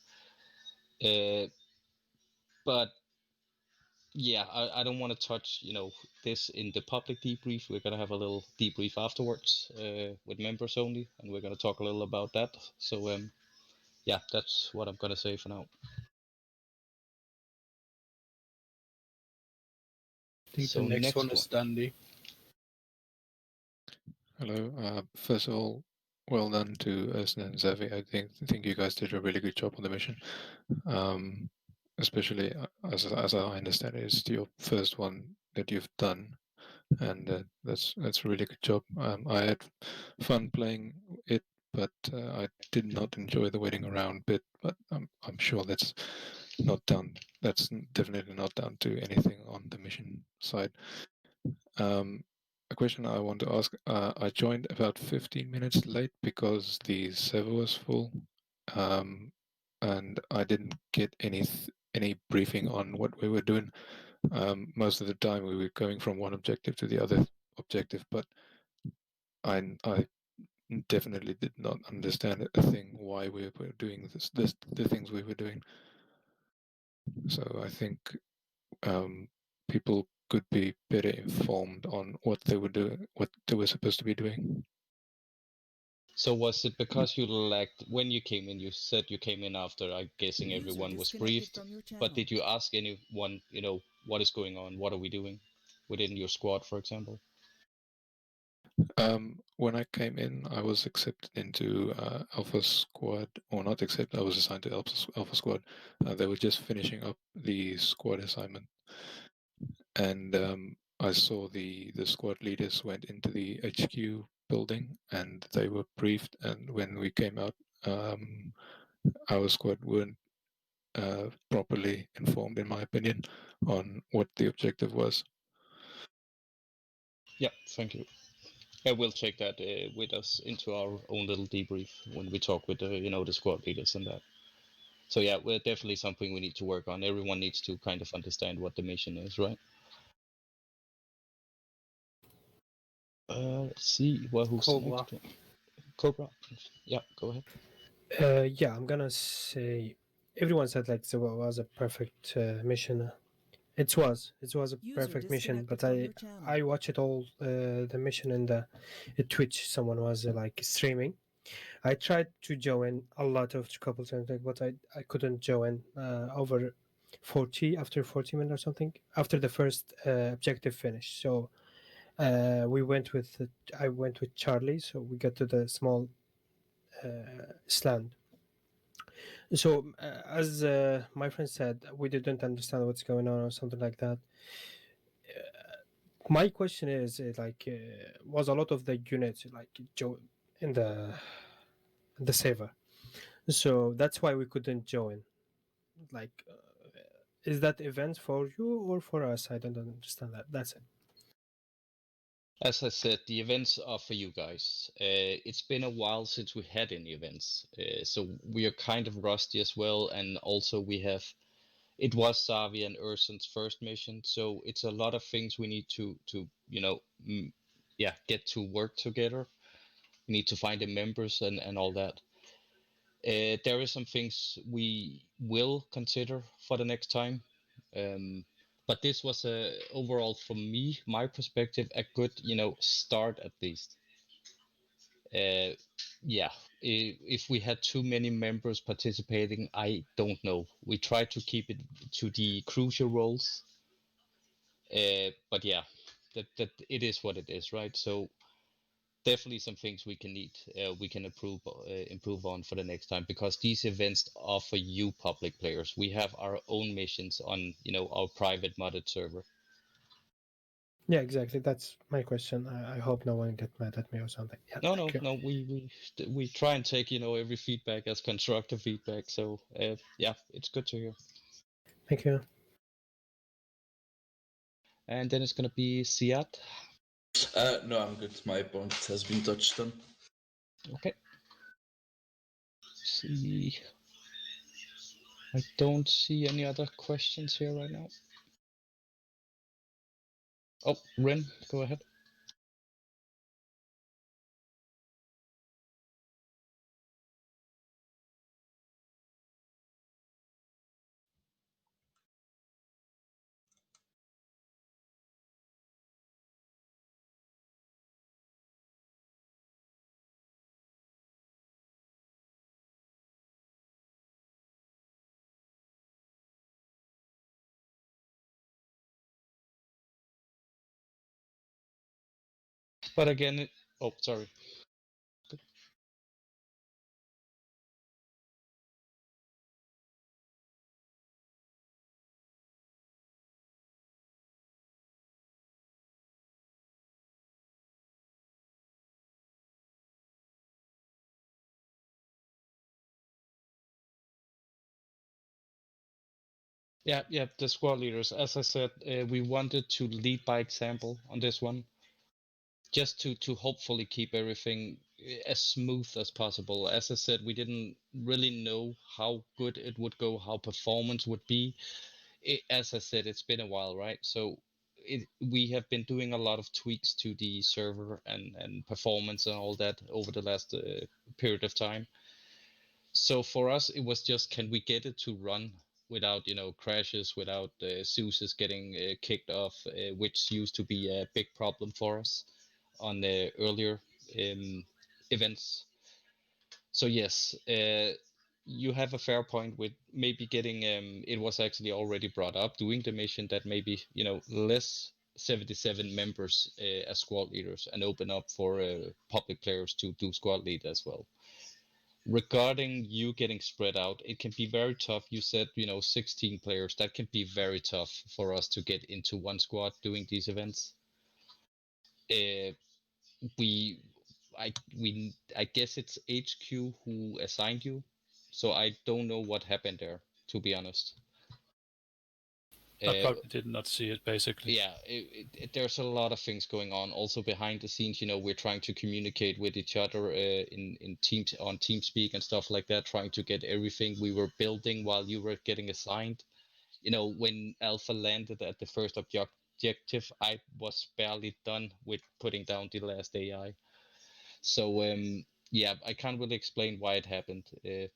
But yeah, I don't want to touch this in the public debrief. We're gonna have a little debrief afterwards with members only, and we're gonna talk a little about that. So yeah, that's what I'm gonna say for now. I think the next one is Dundee. Hello. First of all, well done to Ersin and Zavi. I think you guys did a really good job on the mission. Especially as I understand it, it's your first one that you've done, and that's a really good job. I had fun playing it, but I did not enjoy the waiting around bit. But I'm sure that's not down. That's definitely not down to anything on the mission side. A question I want to ask. I joined about 15 minutes late because the server was full, and I didn't get any briefing on what we were doing. Most of the time we were going from one objective to the other objective, but I definitely did not understand a thing why we were doing the things we were doing. So I think people could be better informed on what they were doing, what they were supposed to be doing. So was it because you lacked when you came in? You said you came in after, I'm guessing everyone was briefed. But did you ask anyone, what is going on? What are we doing within your squad, for example? When I came in, I was accepted into Alpha Squad, or not accepted. I was assigned to Alpha Squad. They were just finishing up the squad assignment, and I saw the squad leaders went into the HQ building, and they were briefed. And when we came out, our squad weren't properly informed, in my opinion, on what the objective was. Yeah, thank you. Yeah, we'll take that with us into our own little debrief when we talk with the squad leaders and that. So yeah, we're definitely something we need to work on. Everyone needs to kind of understand what the mission is, right? Let's see. Well, who's Cobra. next? Cobra. Yeah, go ahead. Yeah, I'm gonna say everyone said like it was a perfect mission. It was a perfect mission, but I watched it all the mission in the Twitch. Someone was like streaming. I tried to join a lot of couple times, but I couldn't join over 40 after 40 minutes or something after the first objective finished. So we went with I went with Charlie, so we got to the small slant. So as my friend said, we didn't understand what's going on or something like that. My question is was a lot of the units like in the server, so that's why we couldn't join. Is that event for you or for us? I don't understand that. That's it. As I said, the events are for you guys. It's been a while since we had any events, so we are kind of rusty as well. And also it was Savi and Ursun's first mission, so it's a lot of things we need to get to work together. We need to find the members and all that. There are some things we will consider for the next time. But this was overall, from my perspective, a good start at least. Yeah, if we had too many members participating, I don't know. We tried to keep it to the crucial roles, but yeah, that it is what it is, right? So definitely some things we can improve on for the next time, because these events are for you public players. We have our own missions on our private modded server. Yeah, exactly. That's my question. I hope no one get mad at me or something. Yeah, No. We try and take every feedback as constructive feedback. So yeah, it's good to hear. Thank you. And then it's gonna be Siat. No, I'm good. My point has been touched on. Okay. See, I don't see any other questions here right now. Oh, Ren, go ahead. But again, oh, sorry. Yeah, the squad leaders. As I said, we wanted to lead by example on this one, just to hopefully keep everything as smooth as possible. As I said, we didn't really know how good it would go, how performance would be. As I said, it's been a while, right? So we have been doing a lot of tweaks to the server and performance and all that over the last period of time. So for us, it was just, can we get it to run without crashes, without Zeus's getting kicked off, which used to be a big problem for us on the earlier events. So yes, you have a fair point with maybe getting it was actually already brought up doing the mission that maybe less 77 members as squad leaders and open up for public players to do squad lead as well. Regarding you getting spread out, it can be very tough. You said 16 players. That can be very tough for us to get into one squad doing these events. I guess it's HQ who assigned you, so I don't know what happened there, to be honest. I probably did not see it, basically. Yeah, there's a lot of things going on also behind the scenes. We're trying to communicate with each other in teams, on TeamSpeak and stuff like that, trying to get everything we were building while you were getting assigned. When Alpha landed at the first objective, I was barely done with putting down the last AI. So yeah, I can't really explain why it happened.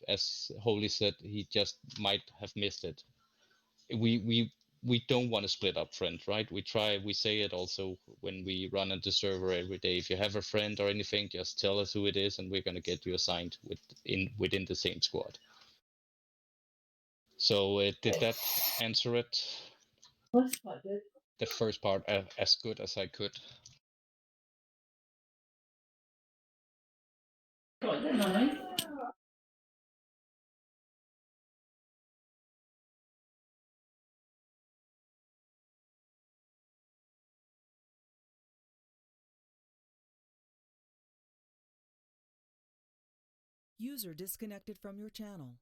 As Holy said, he just might have missed it. We don't want to split up friends, right? We say it also when we run on the server every day. If you have a friend or anything, just tell us who it is and we're going to get you assigned within the same squad. So did that answer it? The first part as good as I could. User disconnected from your channel.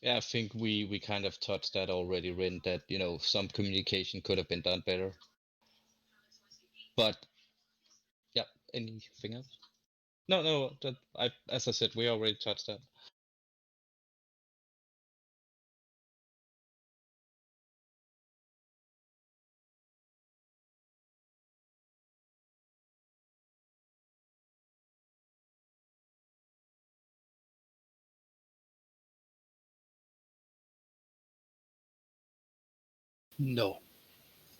Yeah, I think we kind of touched that already, Rin, that, some communication could have been done better. But, yeah, anything else? No, as I said, we already touched that. No,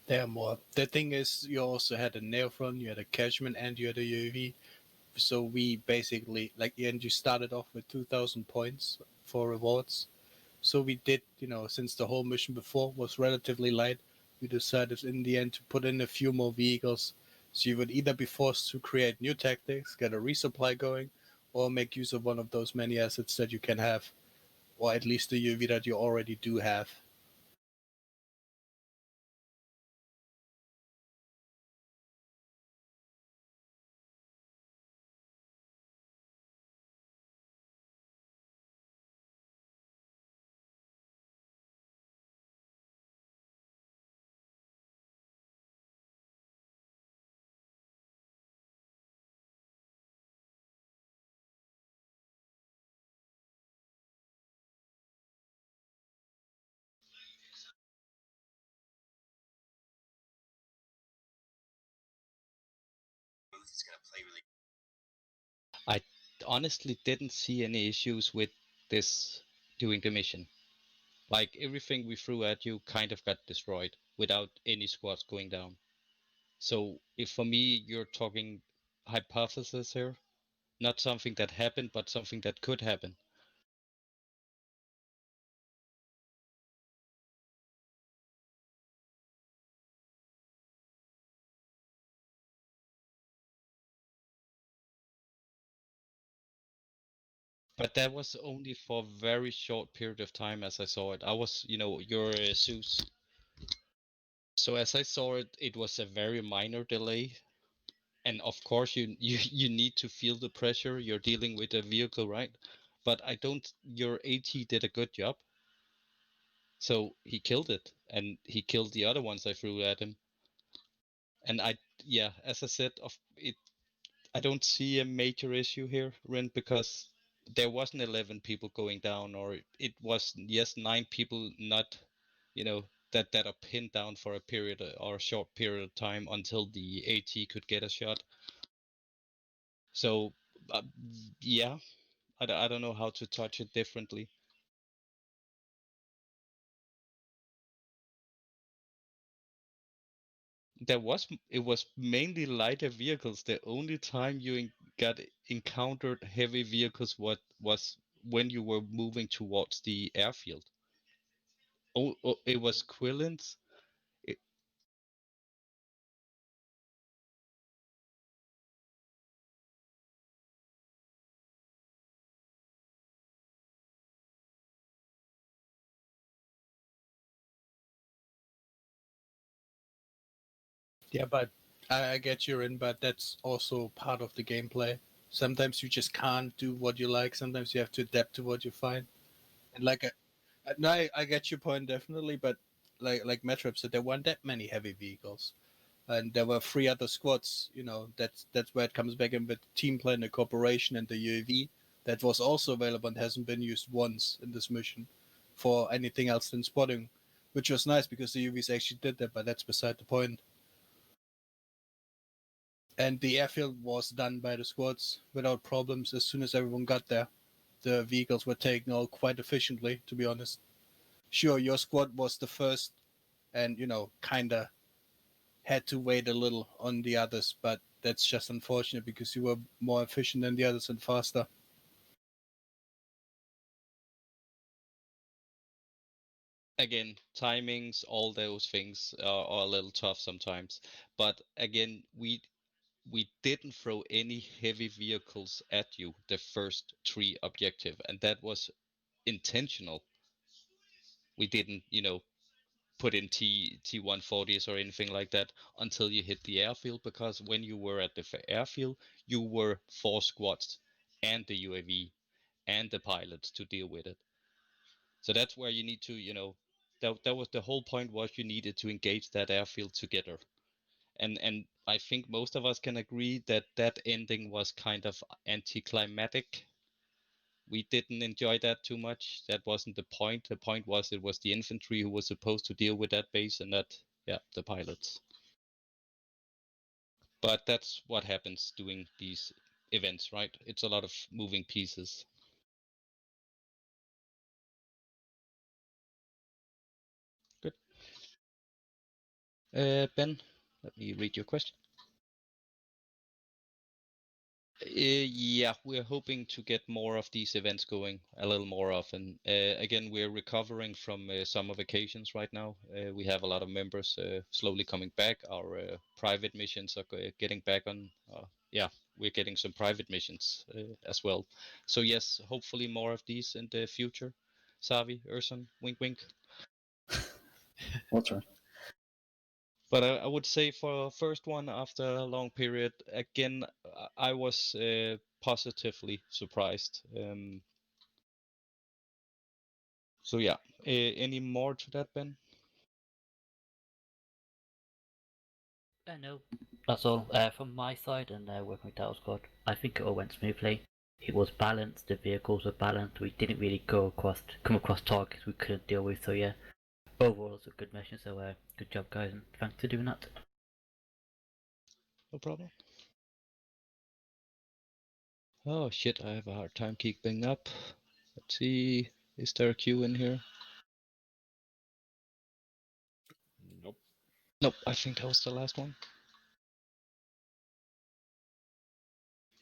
there are more. The thing is, you also had a Neophron, you had a Catchment, and you had a UAV. So we basically, and you started off with 2,000 points for rewards. So we did, since the whole mission before was relatively light, we decided in the end to put in a few more vehicles. So you would either be forced to create new tactics, get a resupply going, or make use of one of those many assets that you can have, or at least the UAV that you already do have. I honestly didn't see any issues with this doing the mission. Like, everything we threw at you kind of got destroyed without any squads going down. So if for me you're talking hypothesis here, not something that happened, but something that could happen. But that was only for a very short period of time as I saw it. I was, your Zeus. So as I saw it, it was a very minor delay. And of course you need to feel the pressure. You're dealing with a vehicle, right? But your AT did a good job. So he killed it, and he killed the other ones I threw at him. And as I said, I don't see a major issue here, Rin, because there wasn't 11 people going down, or it was, yes, 9 people not, that are pinned down for a period or a short period of time until the AT could get a shot. So, yeah, I don't know how to touch it differently. It was mainly lighter vehicles. The only time you encountered heavy vehicles was when you were moving towards the airfield. It was Quillen's. Yeah, but I get you in, but that's also part of the gameplay. Sometimes you just can't do what you like. Sometimes you have to adapt to what you find. And no, I get your point definitely, but like Metrop said, there weren't that many heavy vehicles, and there were 3 other squads. That's where it comes back in with team play and the cooperation and the UAV that was also available and hasn't been used once in this mission for anything else than spotting, which was nice because the UAVs actually did that, but that's beside the point. And the airfield was done by the squads without problems as soon as everyone got there. The vehicles were taken out quite efficiently, to be honest. Sure, your squad was the first and, kinda had to wait a little on the others, but that's just unfortunate because you were more efficient than the others and faster. Again, timings, all those things are a little tough sometimes. But again, we didn't throw any heavy vehicles at you the first 3 objective, and that was intentional. We didn't, put in T140s or anything like that until you hit the airfield, because when you were at the airfield, you were 4 squads and the UAV and the pilots to deal with it. So that's where you need to, that was the whole point, was you needed to engage that airfield together. And I think most of us can agree that that ending was kind of anticlimactic. We didn't enjoy that too much. That wasn't the point. The point was it was the infantry who was supposed to deal with that base, and that, yeah, the pilots. But that's what happens doing these events, right? It's a lot of moving pieces. Good. Ben, let me read your question. Yeah, we're hoping to get more of these events going a little more often. Again, we're recovering from summer vacations right now. We have a lot of members slowly coming back. Our private missions are getting back on. Yeah, we're getting some private missions as well. So yes, hopefully more of these in the future. Savi, Urson, wink wink. I'll try. But I would say for first one after a long period, again, I was positively surprised. So yeah, any more to that, Ben? No, that's all from my side, and working with Battle Squad. I think it all went smoothly. It was balanced. The vehicles were balanced. We didn't really come across targets we couldn't deal with. So yeah, overall it's a good mission. So good job, guys, and thanks for doing that. No problem. Oh shit, I have a hard time keeping up. Let's see, is there a queue in here? Nope. Nope, I think that was the last one.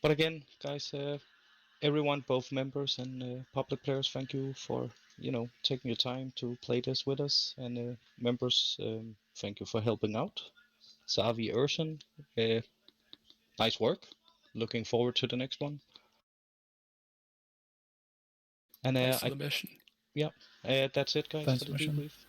But again, guys, everyone, both members and public players, thank you for, taking your time to play this with us. And members, thank you for helping out. Savi, Urson, nice work. Looking forward to the next one. And Thanks for the mission. Yeah, that's it, guys, Thanks for for the the mission. debrief.